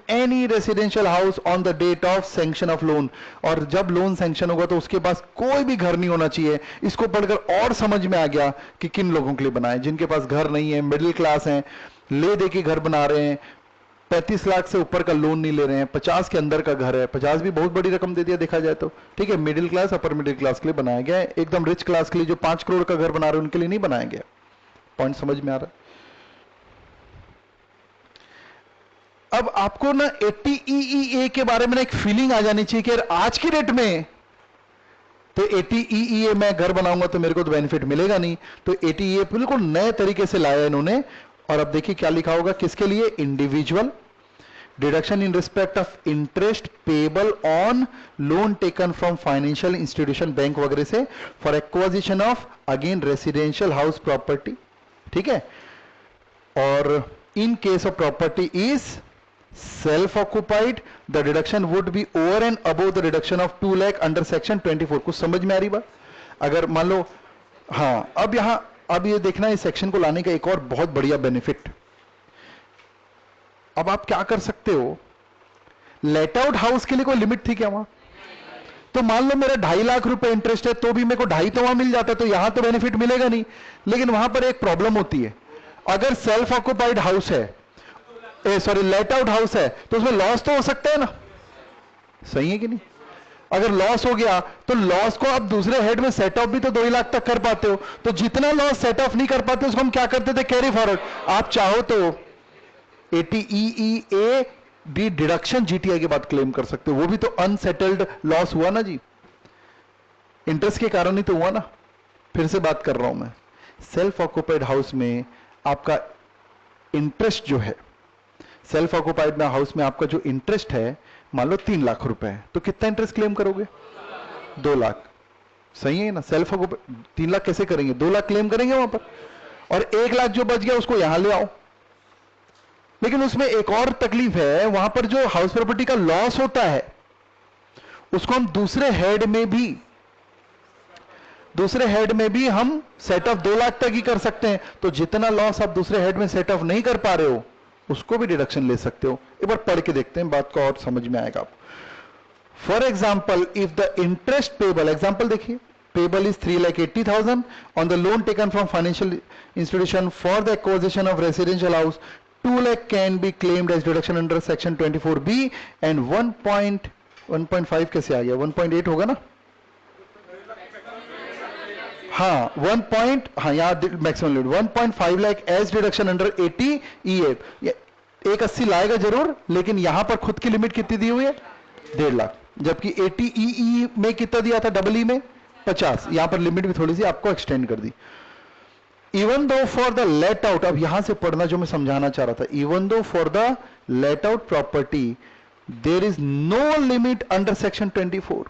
any residential house on the date of sanction of loan, और जब लोन सैंक्शन होगा तो उसके पास कोई भी घर नहीं होना चाहिए। इसको पढ़कर और समझ में आ गया कि किन लोगों के लिए बनाए, जिनके पास घर नहीं है, मिडिल क्लास हैं, ले दे के घर बना रहे हैं, 35 लाख से ऊपर का लोन नहीं ले रहे हैं, 50 के अंदर का घर है, 50 भी बहुत बड़ी रकम दे दिया देखा जाए तो, ठीक है। Middle class upper middle class के लिए बनाया गया है, एकदम रिच क्लास के लिए जो 5 करोड़ का घर बना रहे हैं उनके लिए नहीं बनाया गया। पॉइंट समझ में आ रहा है। अब आपको ना 80EE के बारे में एक फीलिंग आ जानी चाहिए कि आज की डेट में तो 80EE मैं घर बनाऊंगा तो मेरे को तो बेनिफिट मिलेगा नहीं, तो 80EE बिल्कुल नए तरीके से लाया इन्होंने। और अब देखिए क्या लिखा होगा किसके लिए, individual deduction in respect of interest payable on loan taken from financial institution, bank वगैरह से, for acquisition of again residential house property, ठीक है। और in case of property is self occupied the deduction would be over and above the deduction of 2 lakh under section 24। कुछ समझ में आ रही बात। अगर मान लो, हाँ अब यहां अब ये देखना इस सेक्शन को लाने का एक और बहुत बढ़िया बेनिफिट। अब आप क्या कर सकते हो, लेट आउट हाउस के लिए कोई लिमिट थी क्या वहां, तो मान लो मेरा 2.5 लाख रुपए इंटरेस्ट है तो भी मेरे को 2.5 तो वहां मिल जाता है, तो यहां तो बेनिफिट मिलेगा नहीं। लेकिन वहां पर एक प्रॉब्लम होती है, अगर सेल्फ ऑक्युपाइड हाउस है, सॉरी लेट आउट हाउस है, तो उसमें लॉस तो हो सकता है ना, सही है कि नहीं। अगर लॉस हो गया तो लॉस को आप दूसरे हेड में सेट ऑफ भी तो 2 लाख तक कर पाते हो, तो जितना लॉस सेट ऑफ नहीं कर पाते उसको हम क्या करते थे, कैरी फॉरवर्ड। आप चाहो तो 80EE डी डिडक्शन जीटीआई के बाद क्लेम कर सकते हो, वो भी तो अनसेटल्ड लॉस हुआ ना जी, इंटरेस्ट के कारण ही तो हुआ ना। फिर से बात कर रहा हूं मैं, सेल्फ ऑक्युपाइड हाउस में आपका इंटरेस्ट जो है, सेल्फ ऑक्युपाइड हाउस में आपका जो इंटरेस्ट है मान लो 3 लाख रुपए है, तो कितना इंटरेस्ट क्लेम करोगे, 2 लाख, सही है ना। सेल्फ ऑक्युपाइड 3 लाख कैसे करेंगे, 2 लाख क्लेम करेंगे वहां पर, और 1 लाख जो बच गया उसको यहां ले आओ। लेकिन उसमें एक और तकलीफ है, वहां पर जो हाउस प्रॉपर्टी का लॉस होता है उसको हम दूसरे हेड में भी हम सेट ऑफ 2 लाख तक ही कर सकते हैं। तो जितना लॉस आप दूसरे हेड में सेट ऑफ नहीं कर पा रहे हो उसको भी डिडक्शन ले सकते हो। एक बार पढ़ के देखते हैं, बात को और समझ में आएगा आपको। For example, if the interest payable, example देखिए, payable is 3,80,000 on the loan taken from financial institution for the acquisition of residential house, 2 lakh can be claimed as deduction under section 24B and 1.5 कैसे आ गया, 1.8 होगा ना, हाँ 1. Maximum limit 1.5 lakh as deduction under 80 EA। 180 लाएगा जरूर, लेकिन यहां पर खुद की लिमिट कितनी दी हुई है, 1.5 लाख, जबकि 80 EE में कितना दिया था, डबल ई में 50। यहां पर लिमिट भी थोड़ी सी आपको एक्सटेंड कर दी। Even though for the late out, अब यहां से पढ़ना जो मैं समझाना चाह रहा था, even though for the late out property there is no limit under section 24।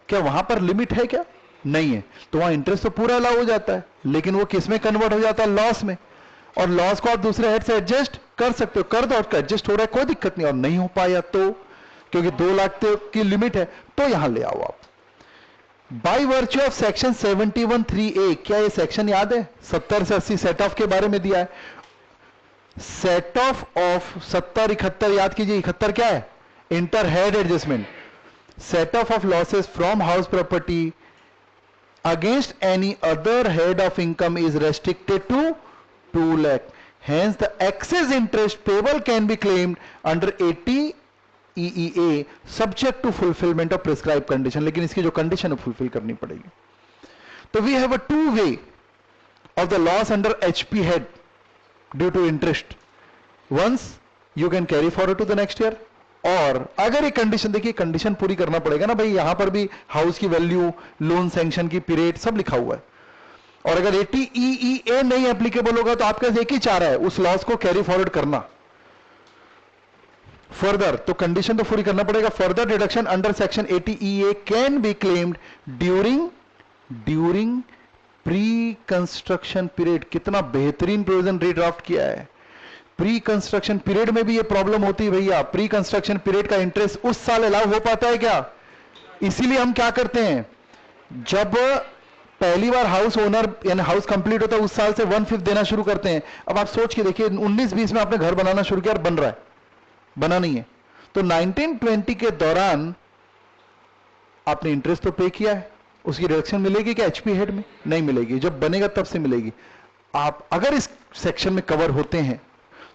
क्या वहां पर लिमिट है क्या, नहीं है। तो वहां इंटरेस्ट तो पूरा अलाउ हो जाता है, लेकिन वो किस में कन्वर्ट हो जाता है, लॉस में। और लॉस को आप दूसरे हेड से एडजस्ट कर सकते हो, कर दो, और एडजस्ट हो रहा है कोई दिक्कत नहीं, और नहीं हो पाया तो, क्योंकि 2 लाख की लिमिट है, तो यहां ले आओ आप। By virtue of section 71(3)(a), क्या ये सेक्शन याद है, 70 से 80 सेट ऑफ के बारे में दिया है। सेट ऑफ 70 71 याद कीजिए, 71 क्या है, inter head adjustment. Set of losses from house property against any other head of income is restricted to 2 lakh. Hence, the excess interest payable can be claimed under 80 EEA subject to fulfillment of prescribed condition. लेकिन इसकी जो condition है fulfil करनी पड़ेगी। तो we have a two way of the loss under HP head due to interest. Once you can carry forward to the next year, और अगर ये कंडीशन, देखिए कंडीशन पूरी करना पड़ेगा ना भाई, यहां पर भी हाउस की वैल्यू, लोन सैंक्शन की पीरियड सब लिखा हुआ है। और अगर 80 EEA नहीं एप्लीकेबल होगा तो आपका एक ही चारा है, उस लॉस को कैरी फॉरवर्ड करना। फर्दर तो कंडीशन तो पूरी करना पड़ेगा। Further deduction under section 80 EEA can be claimed during pre construction period. कितना बेहतरीन प्रोविजन रीड्राफ्ट किया है। प्री कंस्ट्रक्शन पीरियड में भी ये प्रॉब्लम होती है भैया, प्री कंस्ट्रक्शन पीरियड का इंटरेस्ट उस साल अलाउ हो पाता है क्या। इसीलिए हम क्या करते हैं, जब पहली बार हाउस ओनर यानी हाउस कंप्लीट होता है उस साल से 1/5 देना शुरू करते हैं। अब आप सोच के देखिए 19-20 में आपने घर बनाना शुरू किया और बन रहा है, बना नहीं है, तो 1920 के दौरान आपने इंटरेस्ट तो पे किया है, उसकी डिडक्शन मिलेगी क्या एचपी हेड में, नहीं मिलेगी, जब बनेगा तब से मिलेगी। आप अगर इस सेक्शन में कवर होते हैं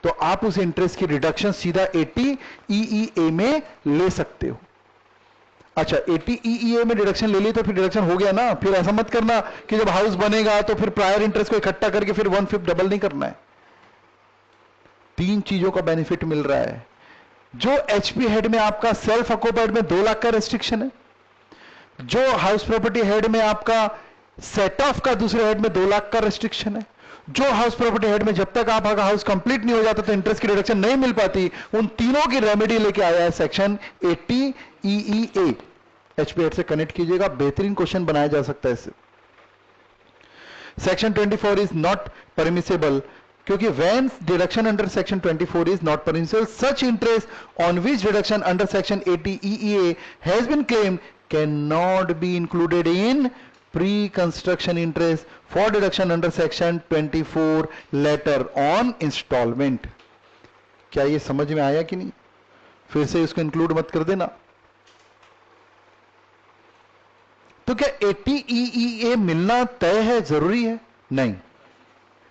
तो आप उस इंटरेस्ट की रिडक्शन सीधा 80 EEA में ले सकते हो। अच्छा 80 EEA में डिडक्शन ले ली तो फिर डिडक्शन हो गया ना, फिर ऐसा मत करना कि जब हाउस बनेगा तो फिर प्रायर इंटरेस्ट को इकट्ठा करके फिर 1/5 डबल नहीं करना है। 3 चीजों का बेनिफिट मिल रहा है। जो एचपी हेड में आपका सेल्फ ऑक्यूपाइड में 2 लाख का रेस्ट्रिक्शन है, जो हाउस प्रॉपर्टी हेड में आपका सेट ऑफ का दूसरे हेड में 2 लाख का रेस्ट्रिक्शन है, जो हाउस प्रॉपर्टी हेड में जब तक आपका हाउस कंप्लीट नहीं हो जाता तो इंटरेस्ट की रिडक्शन नहीं मिल पाती, उन तीनों की रेमेडी लेके आया है सेक्शन 80 EEA। एचपी हेड से कनेक्ट कीजिएगा, बेहतरीन क्वेश्चन बनाया जा सकता है इससे। सेक्शन 24 इज नॉट परमिसेबल, क्योंकि when deduction under section 24 is not permissible, such interest on which deduction under section 80 EEA has been claimed cannot be included in pre-construction interest for deduction under section 24 later on installment। क्या ये समझ में आया कि नहीं, फिर से इसको इंक्लूड मत कर देना। तो क्या 80 EEA मिलना तय है, जरूरी है, नहीं,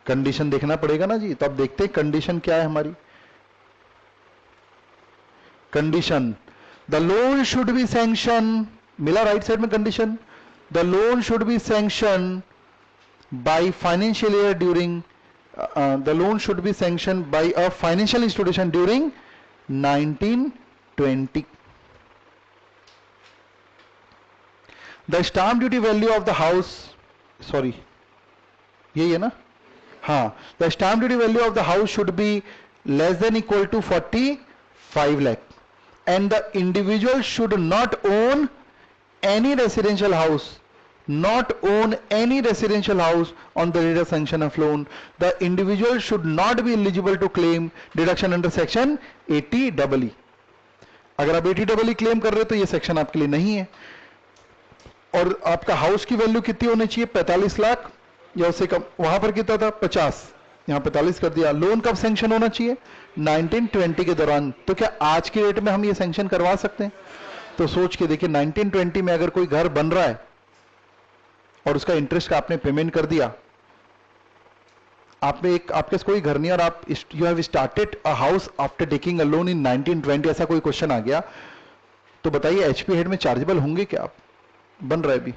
कंडीशन देखना पड़ेगा ना जी। तो अब देखते हैं कंडीशन क्या है हमारी। Condition, the loan should be sanction, मिला राइट साइड में condition, the loan should be sanction by financial year during, the loan should be sanction bye a financial institution during 1920। The stamp duty value of the house, sorry यही है ना, हाँ, the stamp duty value of the house should be less than equal to 45 lakh and the individual should not own any residential house, not own any residential house on the date of sanction of loan, the individual should not be eligible to claim deduction under section 80EE. अगर आप 80EE claim कर रहे हो तो ये section आपके लिए नहीं है। और आपका हाउस की वैल्यू कितनी होनी चाहिए? 45 लाख या उससे कम। वहां पर कितना था? 50, यहां 45 कर दिया। लोन कब सैंक्शन होना चाहिए? 1920 के दौरान। तो क्या आज के डेट में हम ये सैंक्शन करवा सकते हैं? तो सोच के देखिए, 1920 में अगर कोई घर बन रहा है और उसका इंटरेस्ट का आपने पेमेंट कर दिया, आपने एक, आपके कोई घर नहीं और आप you have started a house after taking a loan in 1920, ऐसा कोई क्वेश्चन आ गया तो बताइए एचपी हेड में चार्जेबल होंगे क्या? आप बन रहा है भी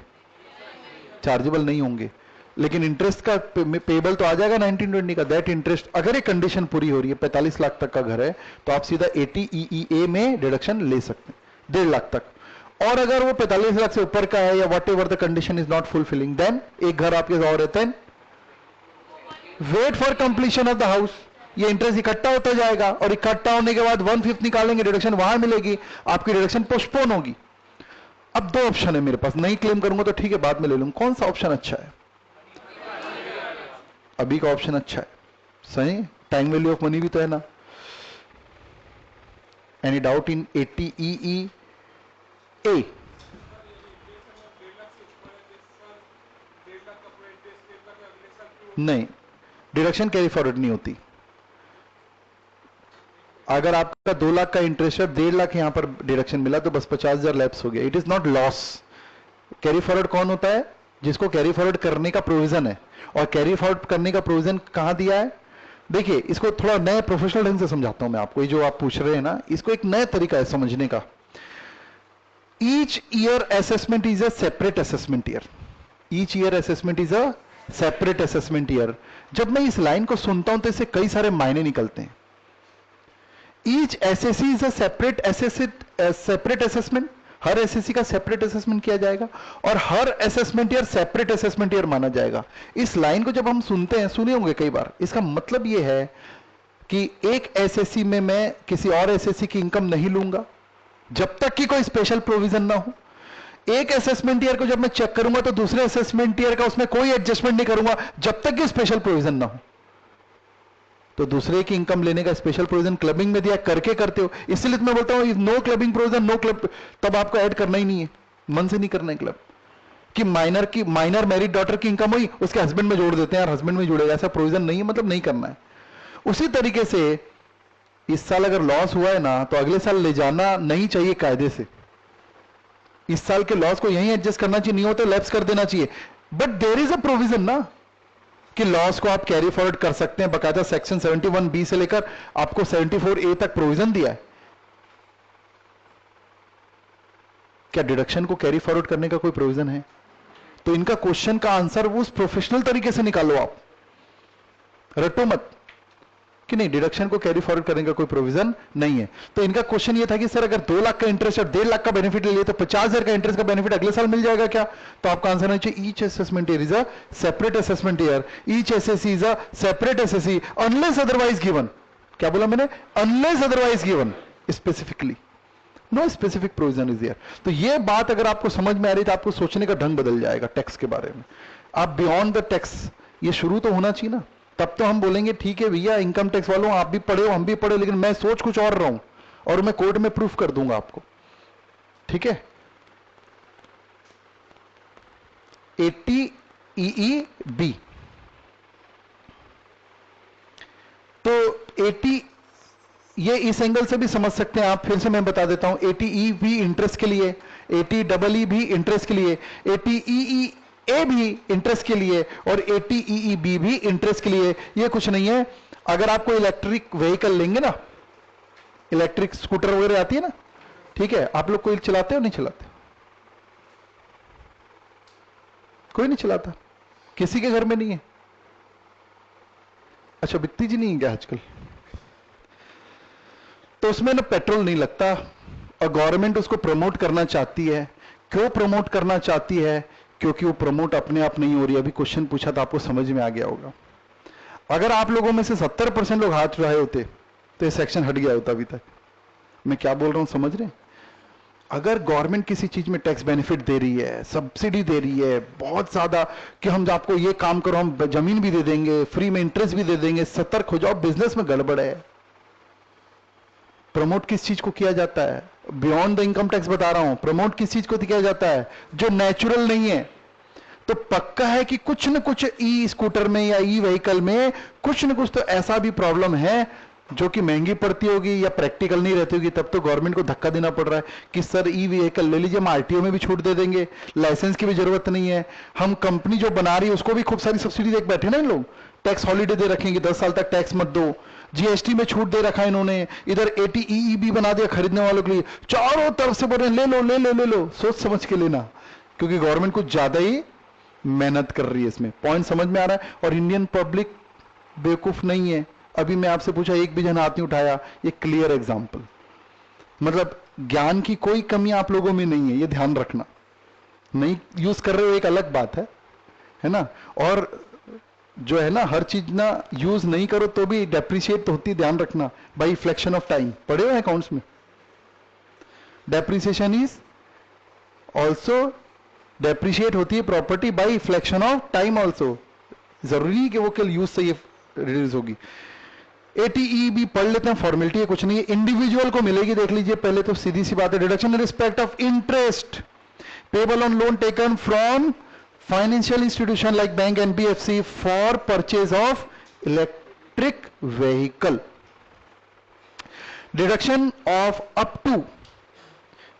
चार्जेबल नहीं होंगे, लेकिन इंटरेस्ट का पेबल तो आ जाएगा 1920 का। दैट इंटरेस्ट, अगर ये कंडीशन पूरी हो रही है, 45 लाख तक का घर है, तो आप सीधा 80EE में डिडक्शन ले सकते हैं 1.5 लाख तक। और अगर वो 45 लाख से ऊपर का है या whatever the condition is not fulfilling, then एक घर आपके और रहते हैं, wait for completion of the house. ये इंटरेस्ट इकट्ठा होता जाएगा और इकट्ठा होने के बाद 1/5 निकालेंगे, डिडक्शन वहां मिलेगी, आपकी डिडक्शन पोस्टपोन होगी। अब 2 ऑप्शन है मेरे पास, नहीं क्लेम करूंगा तो ठीक है बाद में ले लूंगा। कौन सा ऑप्शन अच्छा है? अभी का ऑप्शन अच्छा है, सही। टाइम वैल्यू ऑफ मनी भी तो है ना। Any doubt in 80EE? नहीं, डिडक्शन कैरी फॉरवर्ड नहीं होती। अगर आपका 2 लाख का इंटरेस्ट है, 1.5 लाख यहां पर डिडक्शन मिला तो बस 50,000 लैप्स हो गया। It is not loss. Carry forward कौन होता है? जिसको कैरी फॉरवर्ड करने का प्रोविजन है। और कैरी फॉरवर्ड करने का प्रोविजन कहां दिया है? देखिए, इसको थोड़ा नए प्रोफेशनल ढंग से समझाता हूं मैं आपको। ये जो आप पूछ रहे हैं ना, इसको एक नया तरीका है समझने का। Each year assessment is a separate assessment year. Each year assessment is a separate assessment year. जब मैं इस लाइन को सुनता हूं तो इससे कई सारे मायने निकलते हैं। Each SSC is a separate assessment. हर एसएससी का सेपरेट असेसमेंट किया जाएगा और हर assessment year separate assessment year माना जाएगा। इस लाइन को जब हम सुनते हैं, सुने होंगे कई बार, इसका मतलब यह है कि एक एसएससी में मैं किसी और एसएससी की इनकम नहीं लूंगा जब तक कि कोई स्पेशल प्रोविजन ना हो। एक असेसमेंट ईयर को जब मैं चेक करूंगा तो दूसरे असेसमेंट ईयर का उसमें कोई एडजस्टमेंट नहीं करूंगा जब तक कि स्पेशल प्रोविजन ना हो। तो दूसरे की इनकम लेने का स्पेशल प्रोविजन क्लबिंग में दिया, करके करते हो, इसलिए तो मैं बोलता हूं no clubbing provision, no club. तब आपको ऐड करना ही नहीं है, मन से नहीं करना है क्लब। कि माइनर मैरिड डॉटर की इनकम हुई, उसके हस्बैंड में जोड़ देते हैं, यार हस्बैंड में जुड़ेगा, ऐसा प्रोविजन नहीं है, मतलब नहीं करना है। उसी तरीके से इस साल अगर लॉस हुआ है ना, तो अगले साल ले जाना नहीं चाहिए कायदे से। इस साल के लॉस को यहीं एडजस्ट करना चाहिए, नहीं हो तो लैप्स कर देना चाहिए। But there is a provision ना कि लॉस को आप कैरी फॉरवर्ड कर सकते हैं। बकायदा सेक्शन 71B से लेकर आपको 74A तक प्रोविजन दिया है। क्या डिडक्शन को कैरी फॉरवर्ड करने का कोई प्रोविजन है? तो इनका क्वेश्चन का आंसर वो उस प्रोफेशनल तरीके से निकालो, आप रटो मत कि नहीं डिडक्शन को कैरी फॉरवर्ड करने का कोई प्रोविजन नहीं है। तो इनका क्वेश्चन ये था कि सर अगर 2 लाख का इंटरेस्ट और 1.5 लाख का बेनिफिट ले लिए तो 50,000 का इंटरेस्ट का बेनिफिट अगले साल मिल जाएगा क्या? तो आपका आंसर होना चाहिए each assessment year is a separate assessment year, each SSC is a separate SSC unless otherwise given. क्या बोला मैंने? Unless otherwise given specifically, no specific provision is there. तो ये बात अगर आपको समझ में आ रही तो आपको सोचने का ढंग बदल जाएगा टैक्स के बारे में। आप बियॉन्ड द टैक्स, ये शुरू तो होना चाहिए ना, तब तो हम बोलेंगे ठीक है भैया इनकम टैक्स वालों आप भी पढ़े हो हम भी पढ़े, लेकिन मैं सोच कुछ और रहा हूं और मैं कोर्ट में प्रूफ कर दूंगा आपको। ठीक है, 80EEB। तो 80 ये इस एंगल से भी समझ सकते हैं आप, फिर से मैं बता देता हूं। 80E भी इंटरेस्ट के लिए, 80EE भी इंटरेस्ट के लिए, 80EE भी इंटरेस्ट के लिए और 80EEB भी इंटरेस्ट के लिए। ये कुछ नहीं है, अगर आपको इलेक्ट्रिक व्हीकल लेंगे ना, इलेक्ट्रिक स्कूटर वगैरह आती है ना, ठीक है, आप लोग कोई चलाते हो नहीं चलाते? कोई नहीं चलाता, किसी के घर में नहीं है। अच्छा, बिकती जी नहीं है क्या आजकल? तो उसमें ना पेट्रोल नहीं लगता और गवर्नमेंट उसको प्रमोट करना चाहती है। क्यों प्रमोट करना चाहती है? क्योंकि वो प्रमोट अपने आप नहीं हो रही। अभी क्वेश्चन पूछा था आपको समझ में आ गया होगा। अगर आप लोगों में से 70% लोग हाथ उठाए होते तो ये सेक्शन हट गया होता अभी तक। मैं क्या बोल रहा हूं समझ रहे? अगर गवर्नमेंट किसी चीज में टैक्स बेनिफिट दे रही है, सब्सिडी दे रही है बहुत ज्यादा, कि हम आपको ये काम करो, हम जमीन भी दे देंगे, फ्री में इंटरेस्ट भी दे देंगे, सतर्क हो जाओ, बिजनेस में गड़बड़ है। प्रमोट किस चीज को किया जाता है? बियॉन्ड द इनकम टैक्स बता रहा हूं, प्रमोट किस चीज को किया जाता है? जो नेचुरल नहीं है। तो पक्का है कि कुछ न कुछ ई स्कूटर में या ई व्हीकल में कुछ न कुछ तो ऐसा भी प्रॉब्लम है जो कि महंगी पड़ती होगी या प्रैक्टिकल नहीं रहती होगी। तब तो गवर्नमेंट को धक्का देना पड़ रहा है कि सर ई व्हीकल ले लीजिए, हम आरटीओ में भी छूट दे देंगे, लाइसेंस की भी जरूरत नहीं है, हम कंपनी जो बना रही है उसको भी खूब सारी सब्सिडी दे बैठे ना इन लोग, टैक्स हॉलीडे दे रखेंगे, 10 साल तक टैक्स मत दो, जीएसटी में छूट दे रखा है इन्होंने, इधर एटीई भी बना दिया खरीदने वालों के लिए, चारों तरफ से बोल रहे हैं ले लो ले लो ले लो, सोच समझ के लेना, क्योंकि गवर्नमेंट कुछ ज्यादा ही मेहनत कर रही है इसमें। पॉइंट समझ में आ रहा है? और इंडियन पब्लिक बेवकूफ नहीं है। अभी मैं आपसे पूछा, एक भी जन हाथ नहीं उठाया, ये क्लियर एग्जांपल। मतलब ज्ञान की कोई कमी आप लोगों में नहीं है, ये ध्यान रखना। नहीं यूज कर रहे हो एक अलग बात है ना। और जो है ना, हर चीज ना यूज नहीं करो तो भी डेप्रिशिएट तो होती है, ध्यान रखना। बाई फ्लैक्शन ऑफ टाइम पढ़े हुए अकाउंट्स में, डेप्रिसिएशन इज ऑल्सो, डेप्रिशिएट होती है property by flexion of time also. जरूरी नहीं कि वो केवल यूज से ये रिड्यूस होगी। एटीई भी पढ़ लेते हैं, फॉर्मेलिटी है, कुछ नहीं है। इंडिविजुअल को मिलेगी, देख लीजिए पहले तो सीधी सी बात है, deduction in respect of interest payable on loan taken from financial institution like bank NBFC for purchase of electric vehicle. Deduction of up to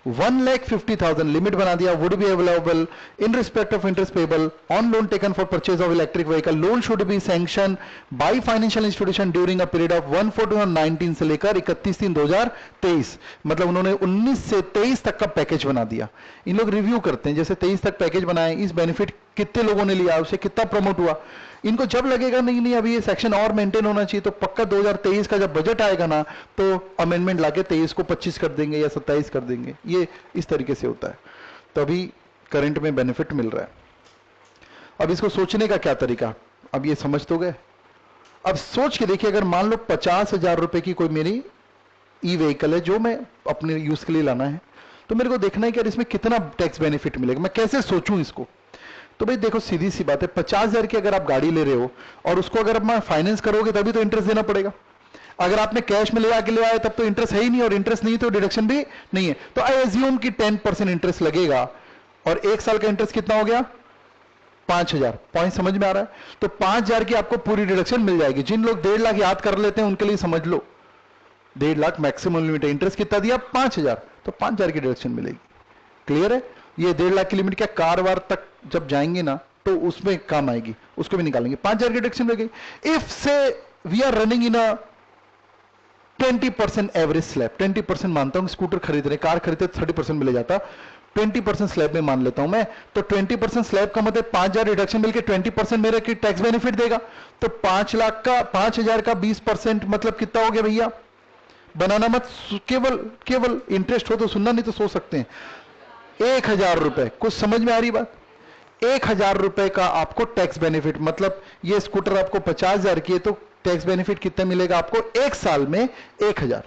1,50,000 limit बना दिया, would be available in respect of interest payable on loan taken for purchase of electric vehicle. Loan should be sanction by financial institution during a period of 1/4/2019 से लेकर 31/3/2023। मतलब उन्होंने 19 से 23 तक का package बना दिया। इन लोग रिव्यू करते हैं, जैसे 23 तक पैकेज बनाए, इस बेनिफिट कितने लोगों ने लिया, उससे कितना प्रमोट हुआ। इनको जब लगेगा नहीं अभी ये सेक्शन और मेंटेन होना चाहिए, तो पक्का 2023 का जब बजट आएगा ना, तो अमेंडमेंट लाके 23 को 25 कर देंगे या 27 कर देंगे। ये इस तरीके से होता है। तो अभी करंट में बेनिफिट मिल रहा है। अब इसको सोचने का क्या तरीका, अब ये समझ तो गए। अब सोच के देखिए, अगर मान लो 50,000 रुपए की कोई मेरी ई व्हीकल है जो मैं अपने यूज के लिए लाना है, तो मेरे को देखना है कि यार इसमें कितना टैक्स बेनिफिट मिलेगा, मैं कैसे सोचूं इसको। तो भाई देखो सीधी सी बात है, 50,000 की अगर आप गाड़ी ले रहे हो और उसको अगर आप फाइनेंस करोगे तभी तो इंटरेस्ट देना पड़ेगा। अगर आपने कैश में ले आए तब तो इंटरेस्ट है ही नहीं, और इंटरेस्ट नहीं तो डिडक्शन भी नहीं है। तो आई एज्यूम कि 10% इंटरेस्ट लगेगा, और 1 साल का इंटरेस्ट कितना हो गया? 5,000। पॉइंट समझ में आ रहा है? तो 5,000 की आपको पूरी डिडक्शन मिल जाएगी। जिन लोग 1.5 लाख याद कर लेते हैं उनके लिए समझ लो, 1.5 लाख मैक्सिमम लिमिट है। इंटरेस्ट कितना दिया? 5,000, तो 5,000 की डिडक्शन मिलेगी। क्लियर है? ये 1.5 लाख की लिमिट क्या कार वार तक जब जाएंगे ना तो उसमें काम आएगी, उसको भी निकालेंगे। 5,000 की डिडक्शन मिलेगी। If say we are running in a 20% average slab, 20% मानता हूं, स्कूटर खरीद रहे, कार खरीदते 30% मिले जाता, 20% स्लैब में मान लेता हूं मैं, तो 20% स्लैब का मतलब 5,000 रिडक्शन मिलकर 20% मेरे की टैक्स बेनिफिट देगा। तो 5 लाख का 5,000 का 20% मतलब कितना हो गया भैया? बनाना मत, केवल इंटरेस्ट हो तो सुनना, नहीं तो सोच सकते हैं। 1,000 रुपए, कुछ समझ में आ रही बात? 1,000 रुपए का आपको टैक्स बेनिफिट, मतलब ये स्कूटर आपको 50,000 की है, तो टैक्स बेनिफिट कितना मिलेगा आपको? 1 साल में 1,000।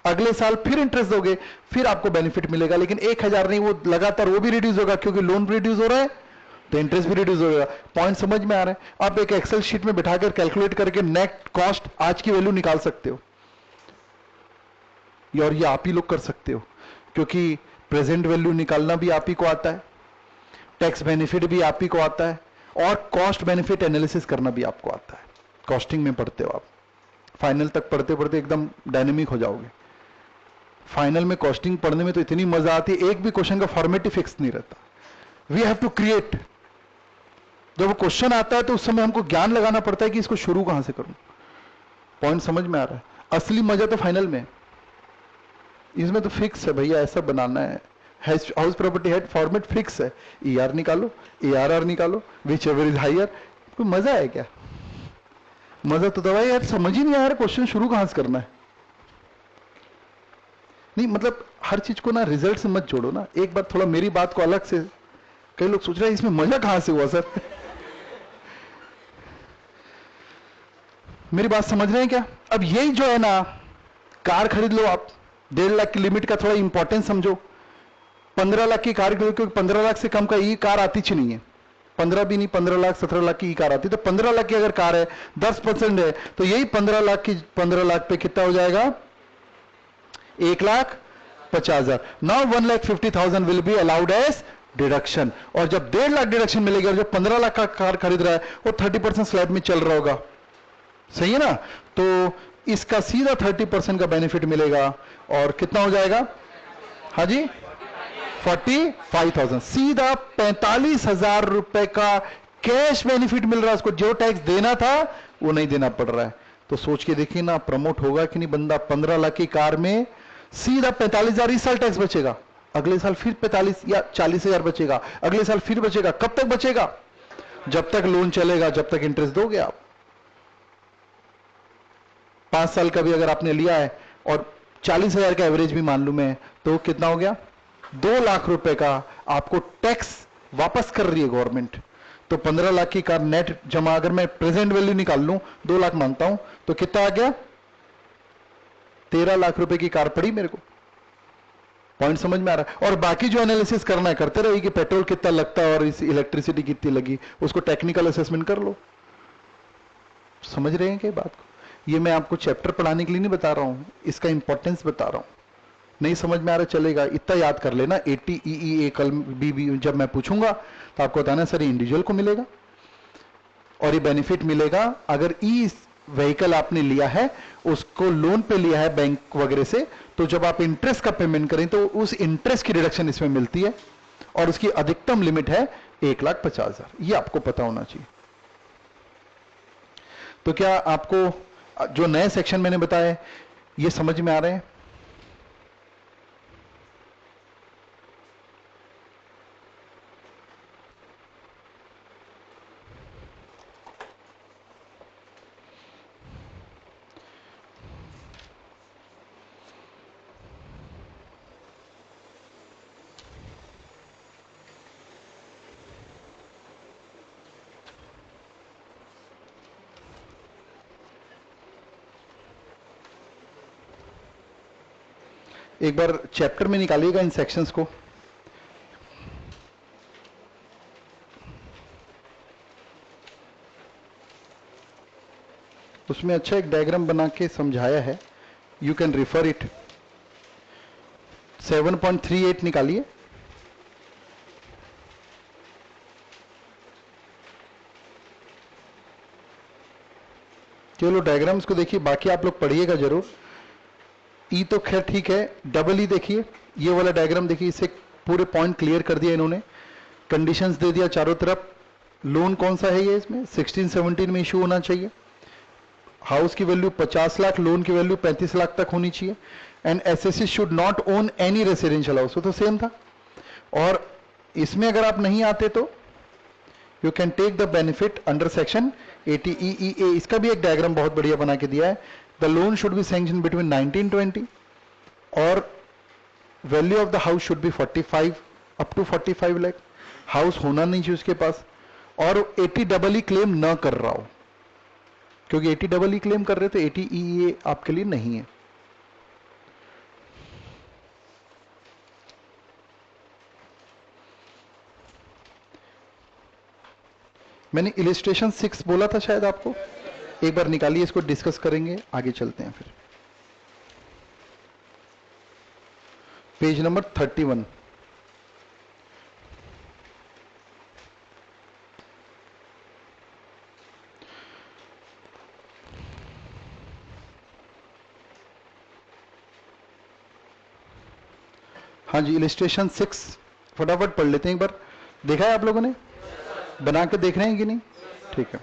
अगले साल फिर इंटरेस्ट दोगे, फिर आपको बेनिफिट मिलेगा, लेकिन 1,000 नहीं, वो लगातार वो भी रिड्यूस होगा, क्योंकि लोन भी रिड्यूस हो रहा है तो इंटरेस्ट भी रिड्यूस होगा। पॉइंट समझ में आ रहा है? आप एक एक्सेल शीट में बिठाकर कैलकुलेट करके नेट कॉस्ट आज की वैल्यू निकाल सकते हो, और ये आप ही लोग कर सकते हो, क्योंकि प्रेजेंट वैल्यू निकालना भी आप ही को आता है, टैक्स बेनिफिट भी आप ही को आता है, और कॉस्ट बेनिफिट एनालिसिस करना भी आपको आता है। कॉस्टिंग में पढ़ते हो आप, फाइनल तक पढ़ते पढ़ते एकदम डायनेमिक हो जाओगे। फाइनल में कॉस्टिंग पढ़ने में तो इतनी मजा आती है, एक भी क्वेश्चन का फॉर्मेट ही फिक्स नहीं रहता, वी हैव टू क्रिएट। जब वो क्वेश्चन आता है तो उस समय हमको ज्ञान लगाना पड़ता है कि इसको शुरू कहां से करूं। पॉइंट समझ में आ रहा है? असली मजा तो फाइनल में, इसमें तो फिक्स है भैया, ऐसा बनाना है, house property head format fix है, ER निकालो, ARR निकालो, विच एवर इज हायर। कोई मजा है क्या? मजा तो दवाई यार, समझ ही नहीं आ रहा क्वेश्चन शुरू कहां से करना है। नहीं मतलब हर चीज को ना रिजल्ट से मत जोड़ो ना, एक बार थोड़ा मेरी बात को अलग से, कई लोग सोच रहे हैं इसमें मजा कहां से हुआ सर। मेरी बात समझ रहे हैं क्या? अब यही जो है ना, कार खरीद लो आप, 1.5 लाख की लिमिट का थोड़ा इंपॉर्टेंस समझो, 15 लाख की कार, क्योंकि 15 लाख से कम का ई कार आती ही नहीं है, 15 भी नहीं, 15 लाख 17 लाख की ई कार आती है। तो 15 लाख की अगर कार है, 10% है, तो यही 15 लाख की 15 लाख पे कितना हो जाएगा, 1,50,000। Now 1,50,000 will be allowed as deduction. और जब 1.5 लाख डिडक्शन मिलेगी, और जब 15 लाख का कार खरीद रहा है वो 30% स्लैब में चल रहा होगा, सही है ना, तो इसका सीधा 30% का बेनिफिट मिलेगा। और कितना हो जाएगा, हाँ जी, 45,000, सीधा 45,000 रुपए का कैश बेनिफिट मिल रहा है उसको। जो टैक्स देना था वो नहीं देना पड़ रहा है। तो सोच के देखिए ना, प्रमोट होगा कि नहीं बंदा। 15 लाख की कार में सीधा 45,000 इस साल टैक्स बचेगा, अगले साल फिर 45 या 40,000 बचेगा, अगले साल फिर बचेगा। कब तक बचेगा, जब तक लोन चलेगा, जब तक इंटरेस्ट दोगे आप। 5 साल का भी अगर आपने लिया है और 40,000 का एवरेज भी मान लू मैं, तो कितना हो गया, 2 लाख रुपए का आपको टैक्स वापस कर रही है गवर्नमेंट। तो 15 लाख की कार नेट जमा, अगर मैं प्रेजेंट वैल्यू निकाल लूं, 2 लाख मांगता हूं, तो कितना आ गया, 13 लाख रुपए की कार पड़ी मेरे को। पॉइंट समझ में आ रहा है। और बाकी जो एनालिसिस करना है करते रहिए कि पेट्रोल कितना लगता है और इस इलेक्ट्रिसिटी कितनी लगी, उसको टेक्निकल असेसमेंट कर लो। समझ रहे हैं क्या बात को? ये मैं आपको चैप्टर पढ़ाने के लिए नहीं बता रहा हूं, इसका इंपॉर्टेंस बता रहा हूं। नहीं समझ में आ रहा, चलेगा, इतना याद कर लेना। 80 EEA कल भी जब मैं पूछूंगा तो आपको बताना सर इंडिविजुअल को मिलेगा और ये बेनिफिट मिलेगा अगर ई व्हीकल आपने लिया है, उसको लोन पे लिया है बैंक वगैरह से, तो जब आप इंटरेस्ट का पेमेंट करें तो उस इंटरेस्ट की रिडक्शन इसमें मिलती है और उसकी अधिकतम लिमिट है 1,50,000। ये आपको पता होना चाहिए। तो क्या आपको जो नए सेक्शन मैंने बताए ये समझ में आ रहे हैं? एक बार चैप्टर में निकालिएगा इन सेक्शंस को। उसमें अच्छा एक डायग्राम बना के समझाया है, यू कैन रिफर इट। 7.38 निकालिए। चलो डायग्राम्स को देखिए, बाकी आप लोग पढ़िएगा जरूर। ई तो खैर ठीक है, डबल ई देखिए, ये वाला डायग्राम देखिए, इसे पूरे पॉइंट क्लियर कर दिया इन्होंने, कंडीशंस दे दिया चारों तरफ। लोन कौन सा है ये, इसमें 16-17 में इशू होना चाहिए। हाउस की वैल्यू 50 लाख, लोन की वैल्यू 35 लाख तक होनी चाहिए। And SSC should not own any residential house, तो सेम था। और इसमें अगर आप नहीं आते तो you can take the benefit under section 80 EEA। इसका भी एक डायग्राम बहुत बढ़िया बना के दिया है। The loan should be sanctioned between 1920 और value of the house should be 45 up to 45 lakh। House होना नहीं चाहिए उसके पास और 80EE क्लेम न कर रहा हो, क्योंकि 80EE क्लेम कर रहे तो 80 EEA आपके लिए नहीं है। मैंने इलिस्ट्रेशन 6 बोला था शायद आपको, एक बार निकालिए, इसको डिस्कस करेंगे, आगे चलते हैं फिर। Page number 31। हाँ जी, इलिस्ट्रेशन 6 फटाफट पढ़ लेते हैं एक बार। देखा है आप लोगों ने, बना के देख रहे हैं कि नहीं? ठीक है।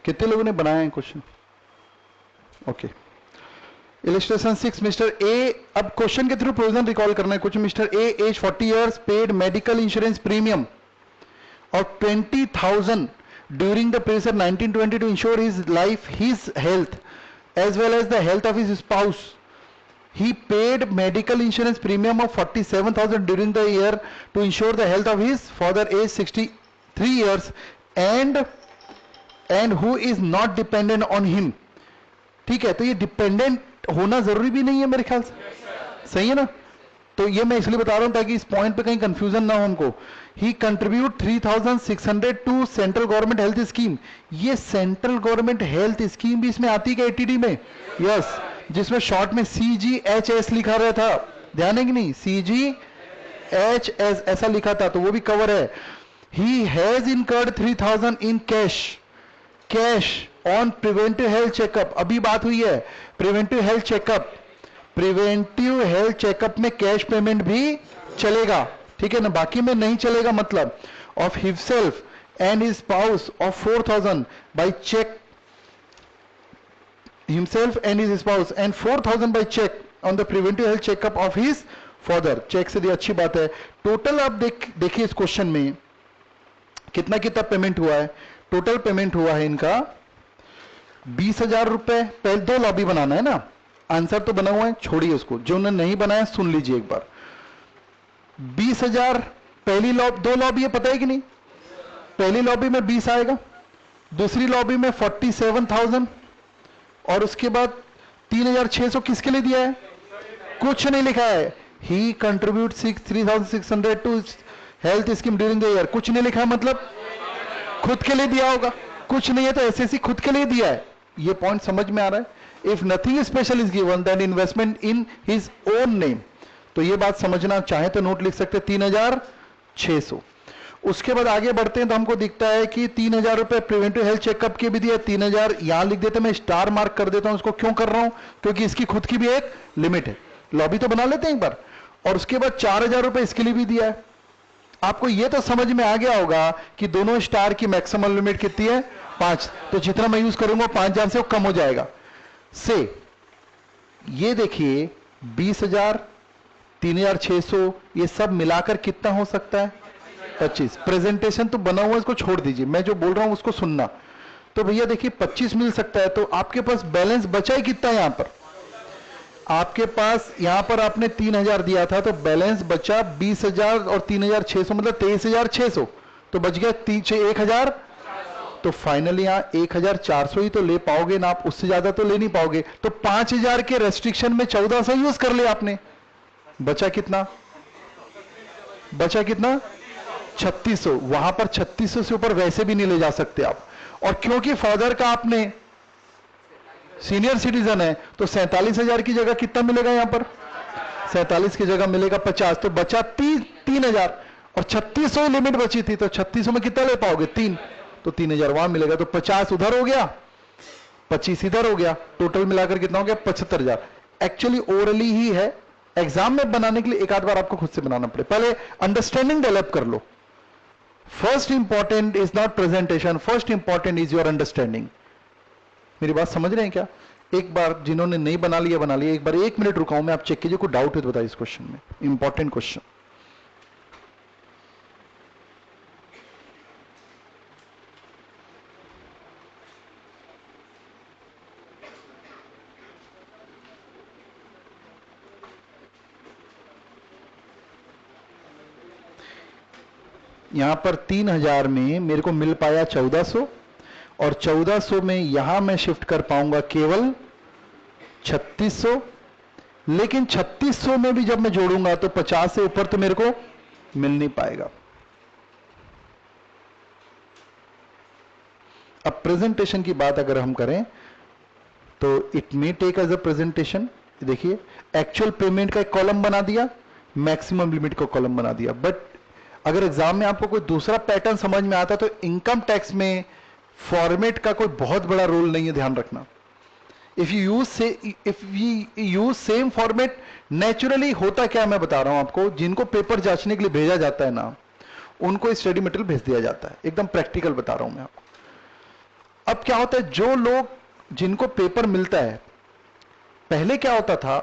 कितने लोगों ने बनाया है question? Okay. Illustration 6, mister A, अब क्वेश्चन के थ्रू प्रोविजन रिकॉल करना है कुछ। Mister A, age 40 years, paid medical insurance premium of 20,000 during the period 1920 to ensure his life, his health, as well as the health of his spouse. He paid medical insurance premium of 47,000 during the year to ensure the health of his father, age 63 years, and who is not dependent on him. ठीक है, तो ये dependent होना जरूरी भी नहीं है मेरे ख्याल से, सही है ना? तो ये मैं इसलिए बता रहा हूं ताकि इस पॉइंट पे कहीं कंफ्यूजन ना हो हमको। He contribute 3600 to central government health scheme. ये सेंट्रल गवर्नमेंट हेल्थ स्कीम भी इसमें आती है एटीडी में? यस, जिसमें शॉर्ट में CGHS लिखा रहा था, ध्यान है कि नहीं? CGHS ऐसा लिखा था, तो वो भी कवर है। He has incurred 3000 in cash on preventive health checkup. अभी बात हुई है preventive health checkup, preventive health checkup में कैश पेमेंट भी चलेगा, ठीक है ना? बाकी में नहीं चलेगा। मतलब of himself and his spouse of 4000 by cheque, himself and his spouse and 4000 by cheque on the preventive health checkup of his father. Cheque से दी अच्छी बात है। टोटल आप देखिए इस क्वेश्चन में कितना कितना पेमेंट हुआ है। टोटल पेमेंट हुआ है इनका 20,000 रुपए। पहले 2 लॉबी बनाना है ना, आंसर तो बना हुआ है, छोड़िए उसको, जो उन्होंने नहीं बनाया सुन लीजिए एक बार। 20,000 पहली 2 लॉबी है, पता है कि नहीं? पहली लॉबी में 20 आएगा, दूसरी लॉबी में 47,000, और उसके बाद 3,600 किसके लिए दिया है? कुछ नहीं लिखा है। He contribute 3,600 to health scheme during the year. कुछ नहीं लिखा है, मतलब खुद के लिए दिया होगा। कुछ नहीं है तो ऐसे खुद के लिए दिया है। ये पॉइंट समझ में आ रहा है? If nothing special is given then investment in his own name. तो ये बात समझना चाहे तो नोट लिख सकते हैं 3,600। उसके बाद आगे बढ़ते हैं तो हमको दिखता है कि 3,000 रुपए प्रिवेंटिव हेल्थ चेकअप के भी दिया। 3,000 यहां लिख देते, मैं स्टार मार्क कर देता हूं उसको। क्यों कर रहा हूं? क्योंकि इसकी खुद की भी एक लिमिट है। लॉबी तो बना लेते हैं एक बार। और उसके बाद 4,000 रुपए इसके लिए भी दिया है। आपको यह तो समझ में आ गया होगा कि दोनों स्टार की मैक्सिमम लिमिट कितनी है? 5। तो जितना मैं यूज करूंगा 5,000 से वो कम हो जाएगा। से ये देखिए 20,000, 3,600, ये सब मिलाकर कितना हो सकता है? 25। प्रेजेंटेशन तो बना हुआ है, इसको छोड़ दीजिए, मैं जो बोल रहा हूं उसको सुनना। तो भैया देखिए 25 मिल सकता है। तो आपके पास बैलेंस बचा ही कितना? यहां पर आपके पास, यहां पर आपने 3,000 दिया था तो बैलेंस बचा 20,000 और 3,600 मतलब 23,600। तो बच गया 1,000। तो फाइनली यहां 1,400 ही तो ले पाओगे ना आप, उससे ज्यादा तो ले नहीं पाओगे। तो 5,000 के रेस्ट्रिक्शन में 1,400 यूज कर लिया आपने। बचा कितना? बचा कितना? 3,600। वहां पर 3,600 से ऊपर वैसे भी नहीं ले जा सकते आप। और क्योंकि फादर का आपने सीनियर सिटीजन है तो 47,000 की जगह कितना मिलेगा? यहां पर 47 की जगह मिलेगा 50। तो बचा 3,000 और 3,600 लिमिट बची थी। तो 3,600 में कितना ले पाओगे? 3। तो 3,000 वहां मिलेगा। तो 50 उधर हो गया, 25 इधर हो गया। टोटल मिलाकर कितना हो गया? 75,000। एक्चुअली ओरली ही है, एग्जाम में बनाने के लिए एक आध बार आपको खुद से बनाना पड़े। पहले अंडरस्टैंडिंग डेवलप कर लो। First important is not presentation, first important is your understanding. मेरी बात समझ रहे हैं क्या? एक बार जिन्होंने नहीं बना लिया बना लिया, एक बार 1 मिनट रुकाऊं मैं, आप चेक कीजिए, कोई डाउट है तो बताइए इस क्वेश्चन में। Important question. यहां पर 3,000 में मेरे को मिल पाया 1,400, और 1,400 में यहां मैं शिफ्ट कर पाऊंगा केवल 3,600। लेकिन 3,600 में भी जब मैं जोड़ूंगा तो 50 से ऊपर तो मेरे को मिल नहीं पाएगा। अब प्रेजेंटेशन की बात अगर हम करें तो it may take as a presentation. देखिए एक्चुअल पेमेंट का एक कॉलम बना दिया, मैक्सिमम लिमिट का कॉलम बना दिया। बट अगर एग्जाम में आपको कोई दूसरा पैटर्न समझ में आता तो इनकम टैक्स में फॉर्मेट का कोई बहुत बड़ा रोल नहीं है, ध्यान रखना। If you use same format, naturally होता क्या मैं बता रहा हूं आपको, जिनको पेपर जांचने के लिए भेजा जाता है ना, उनको स्टडी मटेरियल भेज दिया जाता है। एकदम प्रैक्टिकल बता रहा हूं मैं आपको। अब क्या होता है, जो लोग जिनको पेपर मिलता है, पहले क्या होता था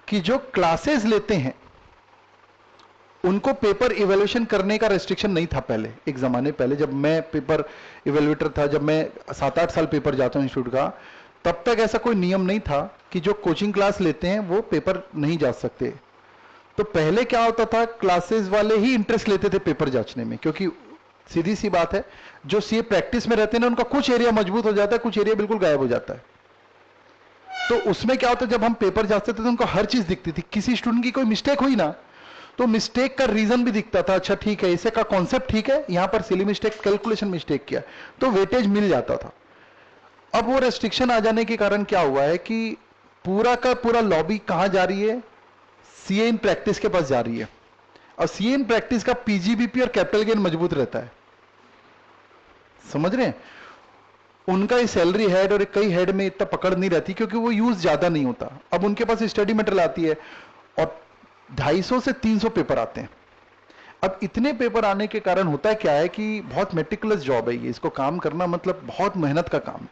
कि जो क्लासेस लेते हैं उनको पेपर इवैल्यूएशन करने का रेस्ट्रिक्शन नहीं था। पहले एक जमाने पहले जब मैं पेपर इवैल्यूएटर था, जब मैं 7-8 साल पेपर जाता हूं इंस्टीट्यूट का, तब तक ऐसा कोई नियम नहीं था कि जो कोचिंग क्लास लेते हैं वो पेपर नहीं जा सकते। तो पहले क्या होता था, क्लासेस वाले ही इंटरेस्ट लेते थे पेपर जांचने में, क्योंकि सीधी सी बात है, जो सीए प्रैक्टिस में रहते हैं ना, उनका कुछ एरिया मजबूत हो जाता है, कुछ एरिया बिल्कुल गायब हो जाता है। तो उसमें क्या होता है, जब हम पेपर जाते थे तो उनको हर चीज दिखती थी, किसी स्टूडेंट की कोई मिस्टेक हुई ना तो मिस्टेक का रीजन भी दिखता था, अच्छा ठीक है इसे का कॉन्सेप्ट ठीक है, यहां पर सिली मिस्टेक कैलकुलेशन मिस्टेक किया, तो वेटेज मिल जाता था। अब वो रेस्ट्रिक्शन आ जाने के कारण क्या हुआ है कि पूरा का पूरा लॉबी कहां जा रही है, सीए इन प्रैक्टिस के पास जा रही है। और सीए इन प्रैक्टिस का पीजीबीपी और कैपिटल गेन मजबूत रहता है, समझ रहे हैं। उनका सैलरी हेड और कई हेड में इतना पकड़ नहीं रहती क्योंकि वो यूज ज्यादा नहीं होता। अब उनके पास स्टडी मटेरियल आती है और 250 से 300 पेपर आते हैं। अब इतने पेपर आने के कारण होता है क्या है कि बहुत मेटिकुलस जॉब है ये, इसको काम करना मतलब बहुत मेहनत का काम है।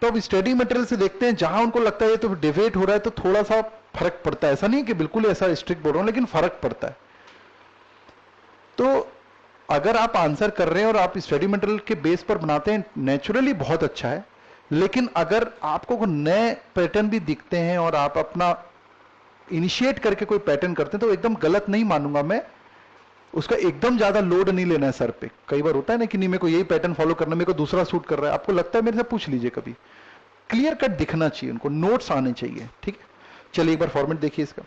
तो अब स्टडी मटेरियल से देखते हैं, जहां उनको लगता है तो डिबेट हो रहा है तो थोड़ा सा फर्क पड़ता है, ऐसा नहीं है कि बिल्कुल ऐसा स्ट्रिक्ट बोल रहा हूं, लेकिन फर्क पड़ता है। तो अगर आप आंसर कर रहे हैं और आप स्टडी मटेरियल के बेस पर बनाते हैं, नेचुरली बहुत अच्छा है। लेकिन अगर आपको नए पैटर्न भी दिखते हैं और आप अपना इनिशिएट करके कोई पैटर्न करते हैं तो एकदम गलत नहीं मानूंगा मैं, उसका एकदम ज्यादा लोड नहीं लेना है सर पे। कई बार होता है ना कि नहीं मेरे को यही पैटर्न फॉलो करना, मेरे को दूसरा सूट कर रहा है, आपको लगता है मेरे से पूछ लीजिए कभी। क्लियर कट दिखना चाहिए उनको, नोट्स आने चाहिए, ठीक है। चलिए एक बार फॉर्मेट देखिए इसका,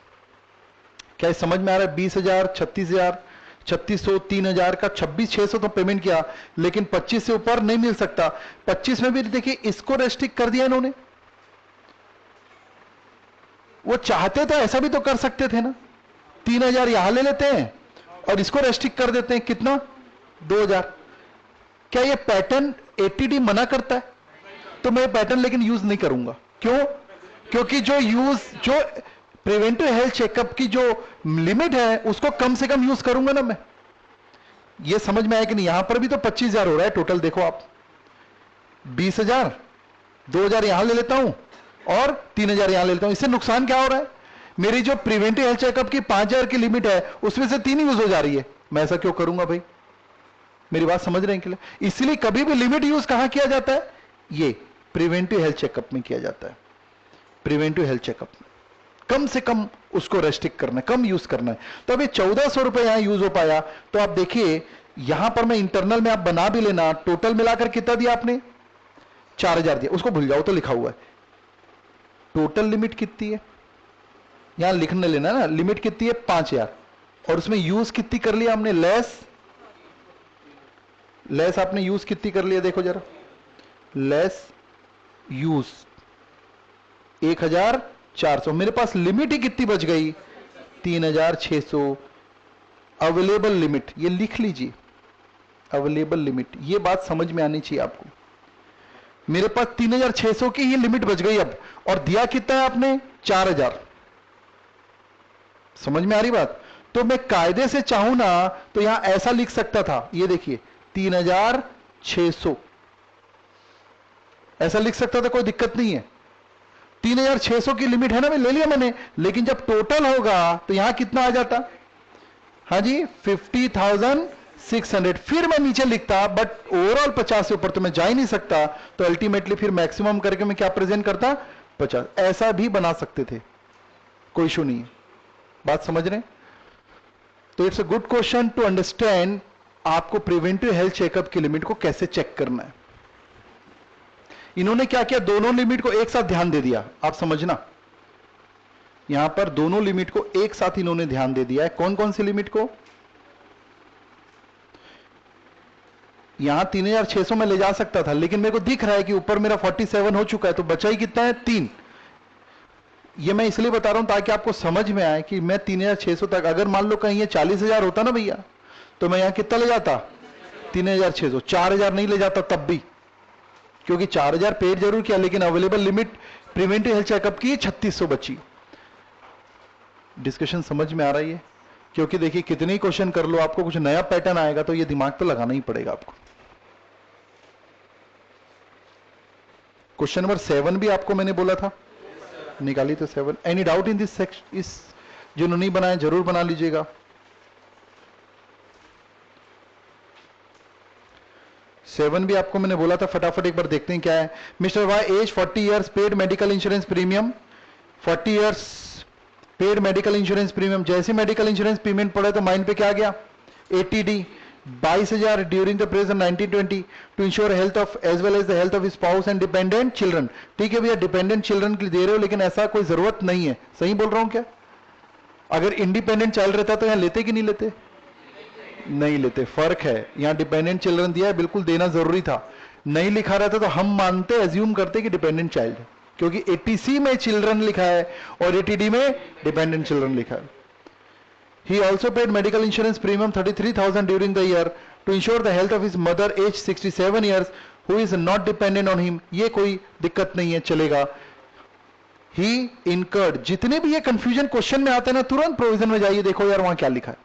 क्या समझ में आ रहा है। 20,000, 36,000, 3600, 3,000 का 26,600 तो पेमेंट किया, लेकिन 25 से ऊपर नहीं मिल सकता। 25 में भी देखिए इसको रेस्ट्रिक्ट कर दिया इन्होंने। वो चाहते तो ऐसा भी तो कर सकते थे ना, 3,000 यहां ले लेते हैं और इसको रेस्ट्रिक्ट कर देते हैं, कितना 2,000। क्या ये पैटर्न एटीडी मना करता है? तो मैं पैटर्न लेकिन यूज नहीं करूंगा। क्यों? क्योंकि जो प्रिवेंटिव हेल्थ चेकअप की जो लिमिट है उसको कम से कम यूज करूंगा ना मैं। ये समझ में आया कि नहीं? यहां पर भी तो 25,000 हो रहा है टोटल, देखो आप 20,000, 2,000 यहां ले लेता हूं और 3,000 यहां ले लेता हूं। इससे नुकसान क्या हो रहा है? मेरी जो प्रिवेंटिव हेल्थ चेकअप की 5,000 की लिमिट है उसमें से 3 यूज हो जा रही है। मैं ऐसा क्यों करूंगा भाई? मेरी बात समझ रहे हैं कि? इसलिए कभी भी लिमिट यूज कहां किया जाता है? ये प्रिवेंटिव हेल्थ चेकअप में किया जाता है। प्रिवेंटिव हेल्थ चेकअप में कम से कम उसको रेस्ट्रिक्ट करना है, कम यूज करना है। तो अभी 1,400 रुपए यहां यूज हो पाया। तो आप देखिए यहां पर मैं इंटरनल में आप बना भी लेना, टोटल मिलाकर कितना दिया आपने? 4,000 दिया। उसको भूल जाओ तो लिखा हुआ है। टोटल लिमिट कितनी है यहां लिखने लेना ना, लिमिट कितनी है? 5,000। और उसमें यूज कितनी कर लिया हमने? लेस आपने यूज कितनी कर लिया? देखो जरा, लेस यूज 1,400। मेरे पास लिमिट ही कितनी बच गई? 3,600। अवेलेबल लिमिट ये लिख लीजिए, अवेलेबल लिमिट। ये बात समझ में आनी चाहिए आपको। मेरे पास 3,600 की ही लिमिट बच गई अब, और दिया कितना है आपने? 4,000। समझ में आ रही बात? तो मैं कायदे से चाहूं ना तो यहां ऐसा लिख सकता था, ये देखिए 3,600 ऐसा लिख सकता था, कोई दिक्कत नहीं है। 3,600 की लिमिट है ना, मैं ले लिया मैंने। लेकिन जब टोटल होगा तो यहां कितना आ जाता? हाँ जी 50,600। फिर मैं नीचे लिखता, बट ओवरऑल 50 से ऊपर तो मैं जा ही नहीं सकता, तो अल्टीमेटली फिर मैक्सिमम करके मैं क्या प्रेजेंट करता? 50। ऐसा भी बना सकते थे, कोई इशू नहीं है। बात समझ रहे हैं? तो it's a good question to understand आपको प्रिवेंटिव हेल्थ चेकअप की लिमिट को कैसे चेक करना है। इन्होंने क्या किया? दोनों लिमिट को एक साथ ध्यान दे दिया। आप समझना, यहां पर दोनों लिमिट को एक साथ इन्होंने ध्यान दे दिया है। कौन कौन सी लिमिट को? यहां 3,600 में ले जा सकता था, लेकिन मेरे को दिख रहा है कि ऊपर मेरा 47 हो चुका है, तो बचा ही कितना है? 3। ये मैं इसलिए बता रहा हूं ताकि आपको समझ में आए कि मैं 3,600 तक, अगर मान लो कहीं ये 40,000 होता ना भैया, तो मैं यहां कितना ले जाता? 3,600। 4,000 नहीं ले जाता तब भी, क्योंकि 4,000 पेड जरूर किया, लेकिन available limit preventive health checkup की 3,600 बची। डिस्कशन समझ में आ रही है? क्योंकि देखिए कितने ही क्वेश्चन कर लो, आपको कुछ नया पैटर्न आएगा तो ये दिमाग तो लगाना ही पड़ेगा आपको। क्वेश्चन नंबर 7 भी आपको मैंने बोला था निकाली, तो 7। Any doubt in this section? इस जिन्होंने नहीं बनाया जरूर बना लीजिएगा। 7 भी आपको मैंने बोला था, फटाफट एक बार देखते हैं क्या है। Mister Y age 40 years, paid medical insurance premium 40 years, paid medical insurance premium. जैसे मेडिकल इंश्योरेंस पेमेंट पड़े तो माइंड पे क्या गया? ATD. 22,000 during the period 1920 to insure health of as well as the health of spouse and dependent children. ठीक है भैया, डिपेंडेंट चिल्ड्रन के लिए दे रहे हो, लेकिन ऐसा कोई जरूरत नहीं है। सही बोल रहा हूं क्या? अगर इंडिपेंडेंट चाइल्ड रहता तो यहां लेते कि नहीं लेते? नहीं लेते। फर्क है, यहां डिपेंडेंट चिल्ड्रन दिया है, बिल्कुल देना जरूरी था। नहीं लिखा रहता तो हम मानते, एज्यूम करते कि डिपेंडेंट चाइल्ड है, क्योंकि 80C में चिल्ड्रन लिखा है और 80D में डिपेंडेंट चिल्ड्रन लिखा है। He also paid medical insurance premium 33,000 during the year to ensure the health of his mother aged 67 years who is not dependent on him। ये कोई दिक्कत नहीं है, चलेगा। He incurred, जितने भी ये कंफ्यूजन क्वेश्चन में आते हैं ना, तुरंत प्रोविजन में जाइए, देखो यार वहां क्या लिखा है।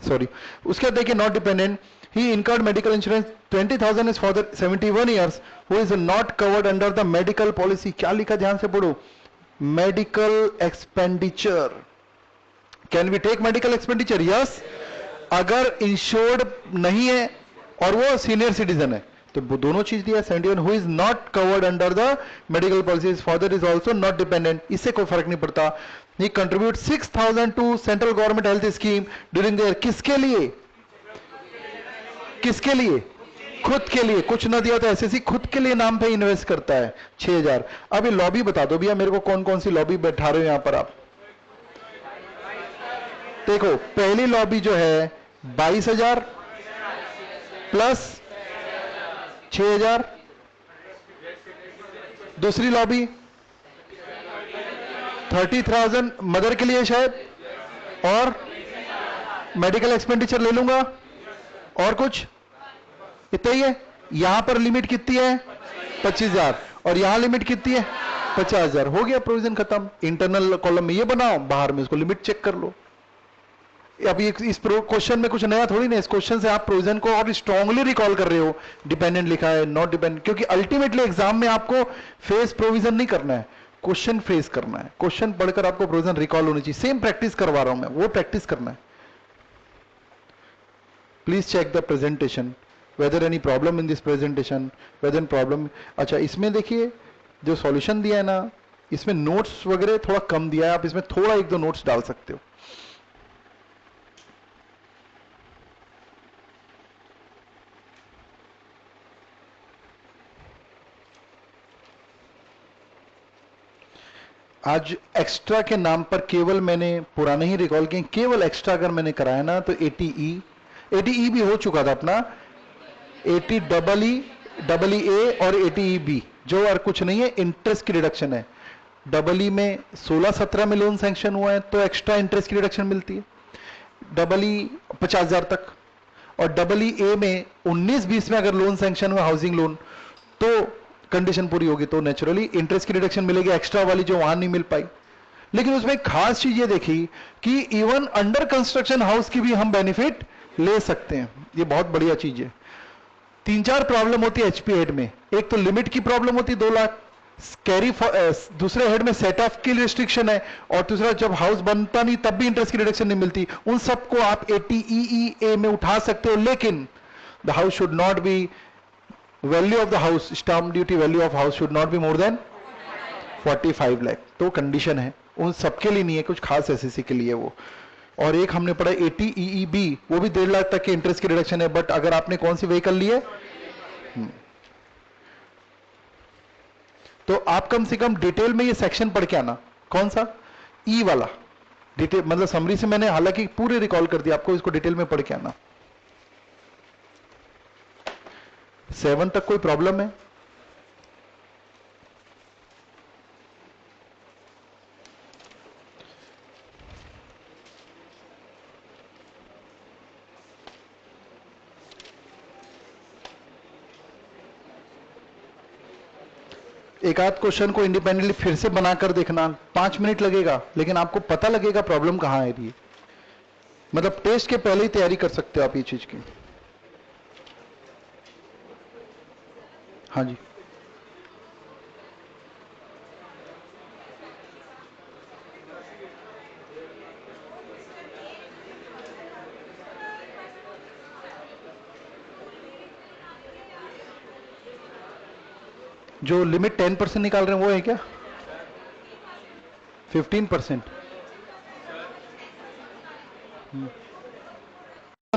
सॉरी, उसके बाद देखिए, not dependent, he incurred medical insurance 20,000 is for the 71 years who is not covered under the medical policy। क्या लिखा, ध्यान से पढ़ो, medical expenditure. Can we take medical expenditure? Yes. अगर इंश्योर्ड नहीं है और वो सीनियर सिटीजन है तो वो दोनों चीज दिया है। 71 who is not covered under the medical policy, father is also not dependent, इससे कोई फर्क नहीं पड़ता। He contribute 6,000 to central government health scheme during the year. किसके लिए? किसके लिए? खुद के लिए। कुछ ना दिया तो एसएससी खुद के लिए नाम पे इन्वेस्ट करता है 6,000। अब ये लॉबी बता दो भैया मेरे को, कौन कौन सी लॉबी बैठा रहे हो यहां पर आप? देखो, पहली लॉबी जो है 22,000 प्लस 6,000। दूसरी लॉबी 30,000 मदर के लिए शायद, और मेडिकल एक्सपेंडिचर ले लूंगा, और कुछ इतना ही है। यहां पर लिमिट कितनी है? 25,000, और यहां लिमिट कितनी है? 50,000। हो गया, प्रोविजन खत्म। इंटरनल कॉलम में ये बनाओ, बाहर में इसको लिमिट चेक कर लो। अब इस क्वेश्चन में कुछ नया थोड़ी ना, इस क्वेश्चन से आप प्रोविजन को और स्ट्रांगली रिकॉल कर रहे हो। डिपेंडेंट लिखा है, नॉट डिपेंडेंट, क्योंकि अल्टीमेटली एग्जाम में आपको फेस प्रोविजन नहीं करना है, क्वेश्चन फेस करना है। क्वेश्चन पढ़कर आपको प्रोविजन रिकॉल होनी चाहिए। सेम प्रैक्टिस करवा रहा हूं मैं, वो प्रैक्टिस करना है। Please check the presentation whether any problem in this presentation, whether problem. अच्छा, इसमें देखिए जो सॉल्यूशन दिया है ना, इसमें नोट्स वगैरह थोड़ा कम दिया है, आप इसमें थोड़ा 1-2 नोट्स डाल सकते हो। आज एक्स्ट्रा के नाम पर केवल मैंने पुराने ही रिकॉल किए, केवल एक्स्ट्रा अगर मैंने कराया ना तो 80E भी हो चुका था अपना, 80 डबल ए और 80EB, जो और कुछ नहीं है, इंटरेस्ट की रिडक्शन है। डबल ई में 16-17 में लोन सैंक्शन हुआ है तो एक्स्ट्रा इंटरेस्ट की रिडक्शन मिलती है, डबल ई 50,000 तक, और डबल ई ए में 19-20 में अगर लोन सैंक्शन हुआ हाउसिंग लोन तो कंडीशन पूरी होगी तो नेचुरली इंटरेस्ट की रिडक्शन मिलेगी, एक्स्ट्रा वाली जो वहां नहीं मिल पाई। लेकिन उसमें खास चीज ये देखी कि इवन अंडर कंस्ट्रक्शन हाउस की भी हम बेनिफिट ले सकते हैं। ये बहुत बढ़िया चीज है। 3-4 प्रॉब्लम होती है एचपी हेड में। एक तो लिमिट की प्रॉब्लम होती है 2 लाख, कैरी दूसरे हेड में सेट ऑफ की रिस्ट्रिक्शन है, और तीसरा जब हाउस बनता नहीं तब भी इंटरेस्ट की रिडक्शन नहीं मिलती। उन सबको आप 80EE में उठा सकते हो, लेकिन the house should not be, value of the house, stamp duty value of house should not be more than 45 lakh. तो कंडीशन है, उन सबके लिए नहीं है, कुछ खास एसएससी के लिए वो। और एक हमने पढ़ा 80EEB, वो भी 1.5 लाख तक के इंटरेस्ट की रिडक्शन है, बट अगर आपने कौन सी व्हीकल ली है तो आप कम से कम डिटेल में ये सेक्शन पढ़ के आना। कौन सा? ई वाला डिटेल, मतलब समरी से मैंने हालांकि पूरे रिकॉल कर दिया, आपको इसको डिटेल में पढ़ के आना। 7 तक कोई प्रॉब्लम है? एक आध क्वेश्चन को इंडिपेंडेंटली फिर से बनाकर देखना, 5 मिनट लगेगा, लेकिन आपको पता लगेगा प्रॉब्लम कहां है रही। मतलब टेस्ट के पहले ही तैयारी कर सकते हो आप ये चीज की। हाँ जी, जो लिमिट 10% निकाल रहे हैं वो है क्या? 15%?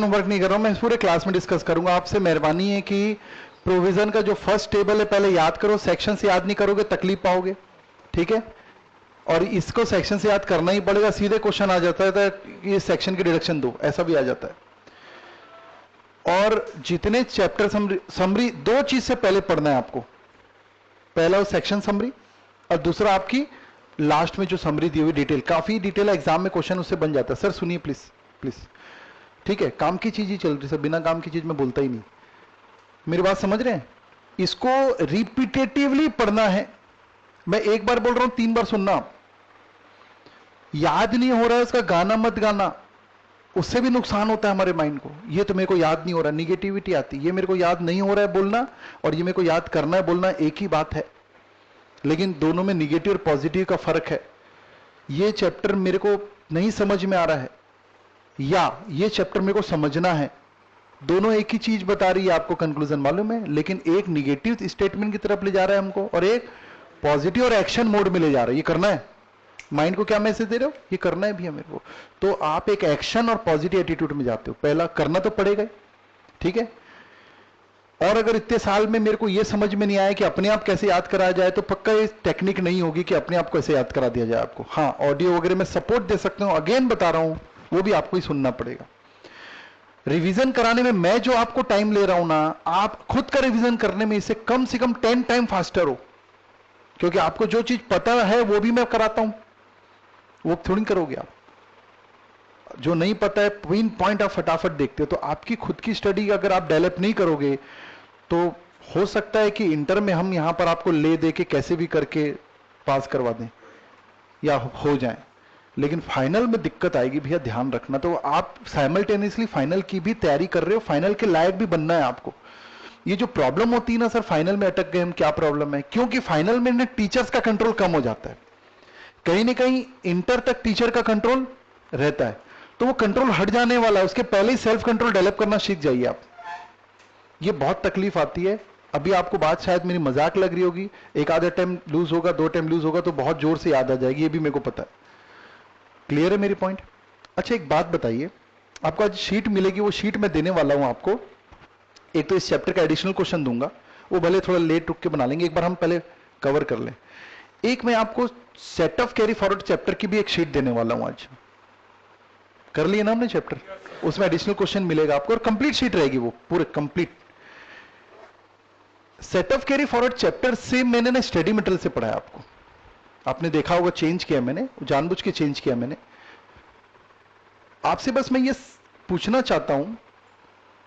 होमवर्क नहीं कर रहा हूं, मैं पूरे क्लास में डिस्कस करूंगा। आपसे मेहरबानी है कि प्रोविजन का जो फर्स्ट टेबल है पहले याद करो, सेक्शन से याद नहीं करोगे तकलीफ पाओगे, ठीक है। और इसको सेक्शन से याद करना ही पड़ेगा, सीधे क्वेश्चन आ जाता है तो ये सेक्शन की डिडक्शन दो, ऐसा भी आ जाता है। और जितने चैप्टर समरी दो चीज से पहले पढ़ना है आपको, पहला वो सेक्शन समरी और दूसरा आपकी लास्ट में जो समरी दी हुई डिटेल, काफी डिटेल एग्जाम में क्वेश्चन उससे बन जाता है। सर सुनिए प्लीज प्लीज, ठीक है, काम की चीज ही चल रही है, बिना काम की चीज में बोलता ही नहीं। मेरी बात समझ रहे हैं? इसको रिपीटेटिवली पढ़ना है। मैं एक बार बोल रहा हूं 3 बार सुनना। याद नहीं हो रहा है उसका गाना मत गाना, उससे भी नुकसान होता है हमारे माइंड को। ये तो मेरे को याद नहीं हो रहा, निगेटिविटी आती है। ये मेरे को याद नहीं हो रहा है बोलना और ये मेरे को याद करना है बोलना, एक ही बात है, लेकिन दोनों में निगेटिव और पॉजिटिव का फर्क है। ये चैप्टर मेरे को नहीं समझ में आ रहा है या ये चैप्टर मेरे को समझना है, दोनों एक ही चीज बता रही है आपको, कंक्लूजन मालूम है, लेकिन एक निगेटिव स्टेटमेंट की तरफ ले जा रहा है हमको और एक पॉजिटिव और एक्शन मोड में ले जा रहा है। ये करना है, माइंड को क्या मैसेज दे रहे हो, ये करना है भैया मेरे को। तो आप एक एक्शन और पॉजिटिव एटीट्यूड में जाते हो, पहला करना तो पड़ेगा ही, ठीक है। और अगर इतने साल में मेरे को ये समझ में नहीं आया कि अपने आप कैसे याद कराया जाए, तो पक्का ये टेक्निक नहीं होगी कि अपने आप कैसे याद करा दिया जाए आपको। हाँ, ऑडियो वगैरह में सपोर्ट दे सकता हूं, अगेन बता रहा हूं, वो भी आपको ही सुनना पड़ेगा। रिवीजन कराने में मैं जो आपको टाइम ले रहा हूं ना, आप खुद का रिवीजन करने में इससे कम से कम 10 टाइम फास्टर हो, क्योंकि आपको जो चीज पता है वो भी मैं कराता हूं, वो थोड़ी करोगे आप। जो नहीं पता है पिन पॉइंट आप फटाफट देखते हो। तो आपकी खुद की स्टडी अगर आप डेवलप नहीं करोगे तो हो सकता है कि इंटर में हम यहां पर आपको ले दे के कैसे भी करके पास करवा दें या हो जाए, लेकिन फाइनल में दिक्कत आएगी भैया, ध्यान रखना। तो आप साइमल्टेनियसली फाइनल की भी तैयारी कर रहे हो, फाइनल के लायक भी बनना है आपको। ये जो प्रॉब्लम होती है ना सर, फाइनल में अटक गए हम, क्या प्रॉब्लम है? क्योंकि फाइनल में टीचर्स का कंट्रोल कम हो जाता है, कहीं ना कहीं इंटर तक टीचर का कंट्रोल रहता है, तो वो कंट्रोल हट जाने वाला है। उसके पहले ही सेल्फ कंट्रोल डेवलप करना सीख जाइए आप। ये बहुत तकलीफ आती है। अभी आपको बात शायद मेरी मजाक लग रही होगी, एक आधा टाइम लूज होगा, 2 टाइम लूज होगा तो बहुत जोर से याद आ जाएगी, ये भी मेरे को पता है। क्लियर है मेरी पॉइंट? अच्छा एक बात बताइए, आपको आज शीट मिलेगी, वो शीट मैं देने वाला हूं आपको। एक तो इस चैप्टर का एडिशनल क्वेश्चन दूंगा, वो भले थोड़ा लेट रुक के बना लेंगे, एक बार हम पहले कवर कर लें। एक मैं आपको set of carry forward chapter की भी एक शीट देने वाला हूं आज। कर लिया ना हमने चैप्टर, उसमें एडिशनल क्वेश्चन मिलेगा आपको और कंप्लीट शीट रहेगी, वो पूरे complete. Set of carry forward chapter से मैंने ना स्टडी मटेरियल से पढ़ाया आपको, आपने देखा होगा, चेंज किया मैंने, जानबूझ के चेंज किया मैंने। आपसे बस मैं ये पूछना चाहता हूं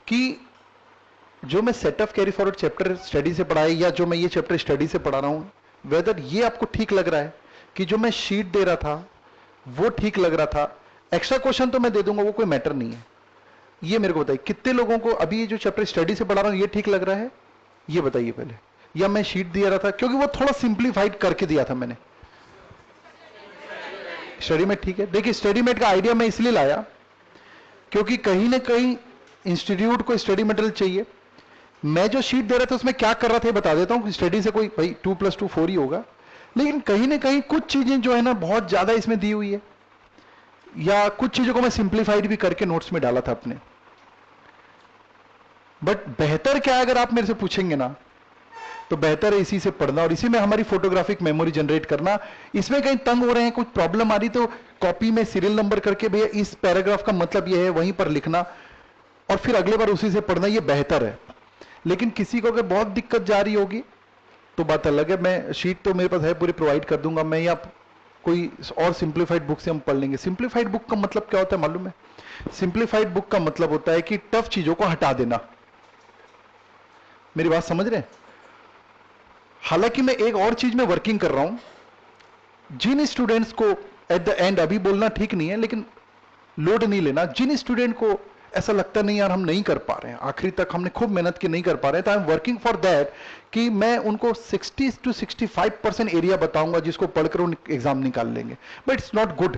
कि जो मैं set of carry forward chapter study से पढ़ाया या जो मैं ये चैप्टर स्टडी से पढ़ा रहा हूं, वेदर ये आपको ठीक लग रहा है कि जो मैं शीट दे रहा था वो ठीक लग रहा था। एक्स्ट्रा क्वेश्चन तो मैं दे दूंगा, वो कोई मैटर नहीं है। ये मेरे को बताइए कितने लोगों को अभी ये जो चैप्टर स्टडी से पढ़ा रहा हूं ये ठीक लग रहा है, ये बताइए पहले। या मैं शीट दिया रहा था, क्योंकि वो थोड़ा सिंप्लीफाइड करके दिया था मैंने। स्टडी मेट ठीक है। देखिए स्टडी मेट का आइडिया मैं इसलिए लाया क्योंकि कहीं ना कहीं इंस्टीट्यूट को स्टडी मटेरियल चाहिए। मैं जो शीट दे रहा था उसमें क्या कर रहा था बता देता हूं। स्टडी से कोई भाई 2 + 2 4 ही होगा, लेकिन कहीं ना कहीं कुछ चीजें जो है ना बहुत ज्यादा इसमें दी हुई है, या कुछ चीजों को मैं सिंप्लीफाइड भी करके नोट्स में डाला था अपने। बट बेहतर क्या है, अगर आप मेरे से पूछेंगे ना तो बेहतर है इसी से पढ़ना और इसी में हमारी फोटोग्राफिक मेमोरी जनरेट करना। इसमें कहीं तंग हो रहे हैं, कुछ प्रॉब्लम आ रही तो कॉपी में सीरियल नंबर करके भैया इस पैराग्राफ का मतलब ये है वहीं पर लिखना और फिर अगले बार उसी से पढ़ना, ये बेहतर है। लेकिन किसी को अगर बहुत दिक्कत जा रही होगी तो बात अलग है, मैं शीट तो मेरे पास है पूरी प्रोवाइड कर दूंगा मैं, या कोई और सिंप्लीफाइड बुक से हम पढ़ लेंगे। सिंप्लीफाइड बुक का मतलब क्या होता है मालूम है? सिंप्लीफाइड बुक का मतलब होता है कि टफ चीजों को हटा देना। मेरी बात समझ रहे हैं? हालांकि मैं एक और चीज में वर्किंग कर रहा हूं, जिन स्टूडेंट्स को एट द एंड, अभी बोलना ठीक नहीं है लेकिन लोड नहीं लेना, जिन स्टूडेंट को ऐसा लगता नहीं यार हम नहीं कर पा रहे हैं, आखिरी तक हमने खूब मेहनत की नहीं कर पा रहे हैं, तो I am working for that कि मैं उनको 60 to 65% एरिया बताऊंगा जिसको पढ़कर उन एग्जाम निकाल लेंगे। But it's not good,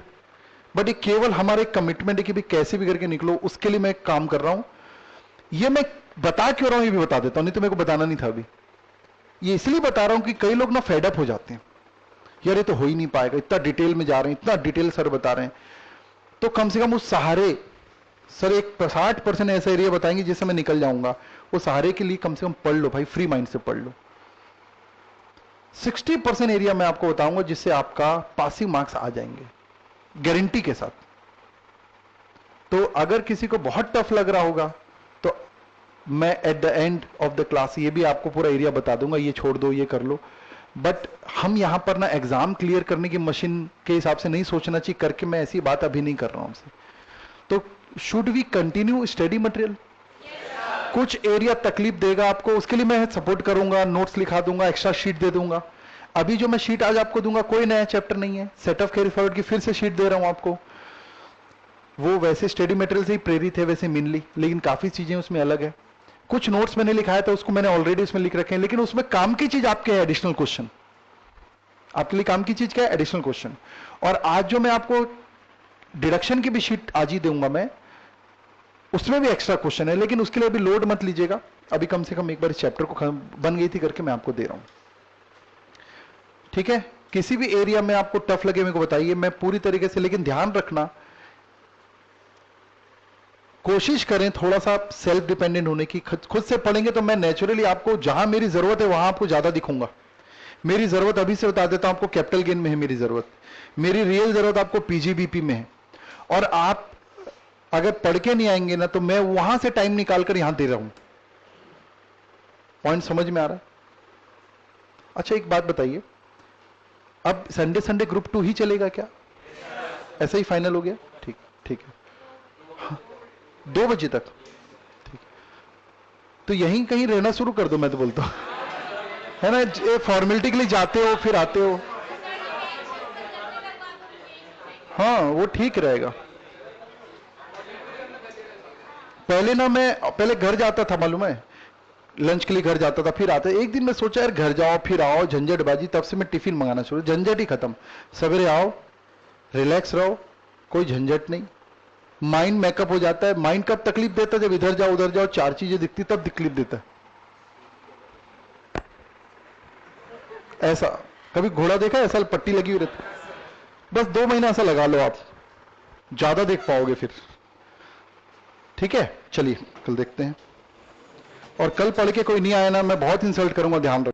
but ये केवल हमारे कमिटमेंट है कि भाई कैसे भी करके निकलो, उसके लिए मैं काम कर रहा हूं। ये मैं बता क्यों रहा हूं ये भी बता देता हूं, नहीं तो मेरे को बताना नहीं था अभी। ये इसलिए बता रहा हूं कि कई लोग ना फेड अप हो जाते हैं, यार ये तो हो ही नहीं पाएगा, इतना डिटेल में जा रहे हैं, इतना डिटेल सर बता रहे हैं, तो कम से कम उस सहारे सर एक 60% ऐसा एरिया बताएंगे जिससे मैं निकल जाऊंगा, वो सहारे के लिए कम से कम पढ़ लो भाई, फ्री माइंड से पढ़ लो। 60% एरिया मैं आपको बताऊंगा जिससे आपका पासिंग मार्क्स आ जाएंगे गारंटी के साथ। तो अगर किसी को बहुत टफ लग रहा होगा तो मैं at the end of the class ये भी आपको पूरा एरिया बता दूंगा, ये छोड़ दो ये कर लो। बट हम यहां पर ना एग्जाम क्लियर करने की मशीन के हिसाब से नहीं सोचना चाहिए करके मैं ऐसी बात अभी नहीं कर रहा हूं आपसे। तो should we continue study material? कुछ एरिया तकलीफ देगा आपको, उसके लिए मैं सपोर्ट करूंगा, नोट्स लिखा दूंगा, एक्स्ट्रा शीट दे दूंगा। अभी जो मैं शीट आज आपको दूंगा कोई नया चैप्टर नहीं है, सेट ऑफ कैरी फॉरवर्ड की फिर से शीट दे रहा हूं आपको। वो वैसे स्टडी मटेरियल से ही प्रेरित है वैसे मिनली, लेकिन काफी चीजें उसमें अलग है। कुछ नोट्स मैंने लिखाया था उसको मैंने ऑलरेडी उसमें लिख रखे हैं, लेकिन उसमें काम की चीज आपके है एडिशनल क्वेश्चन। आपके लिए काम की चीज क्या है? Additional question. और आज जो मैं आपको डिडक्शन की भी शीट आज ही दूंगा मैं, उसमें भी एक्स्ट्रा क्वेश्चन है, लेकिन उसके लिए अभी लोड मत लीजिएगा। अभी कम से कम एक बार इस चैप्टर को बन गई थी करके मैं आपको दे रहा हूं, ठीक है? किसी भी एरिया में आपको टफ लगे मेरे को बताइए, मैं पूरी तरीके से, लेकिन ध्यान रखना कोशिश करें थोड़ा सा सेल्फ डिपेंडेंट होने की। खुद से पढ़ेंगे तो मैं नेचुरली आपको जहां मेरी जरूरत है वहां आपको ज्यादा दिखूंगा। मेरी जरूरत अभी से बता देता हूं आपको, कैपिटल गेन में है मेरी जरूरत, मेरी रियल जरूरत आपको पीजीबीपी में है। और आप अगर पढ़ के नहीं आएंगे ना तो मैं वहां से टाइम निकालकर यहां दे रहा हूं। पॉइंट समझ में आ रहा है? अच्छा एक बात बताइए, अब संडे संडे ग्रुप 2 ही चलेगा क्या? ऐसा ही फाइनल हो गया? ठीक ठीक है, 2 बजे तक, ठीक। तो यहीं कहीं रहना शुरू कर दो, मैं तो बोलता हूं, है ना? फॉर्मेलिटी के लिए जाते हो फिर आते हो, हाँ वो ठीक रहेगा। पहले ना मैं पहले घर जाता था, मालूम है, लंच के लिए घर जाता था फिर आता। एक दिन मैं सोचा यार घर जाओ फिर आओ झंझटबाजी, तब से मैं टिफिन मंगाना शुरू, झंझट ही खत्म। सवेरे आओ रिलैक्स रहो, कोई झंझट नहीं, माइंड मेकअप हो जाता है। माइंड कब तकलीफ देता है? जब इधर जाओ उधर जाओ 4 चीजें दिखती तब तकलीफ देता है। ऐसा कभी घोड़ा देखा है? ऐसा पट्टी लगी हुई रहती, बस 2 महीना ऐसा लगा लो, आप ज्यादा देख पाओगे फिर, ठीक है? चलिए कल देखते हैं। और कल पढ़ के कोई नहीं आया ना, मैं बहुत इंसल्ट करूंगा, ध्यान रखो।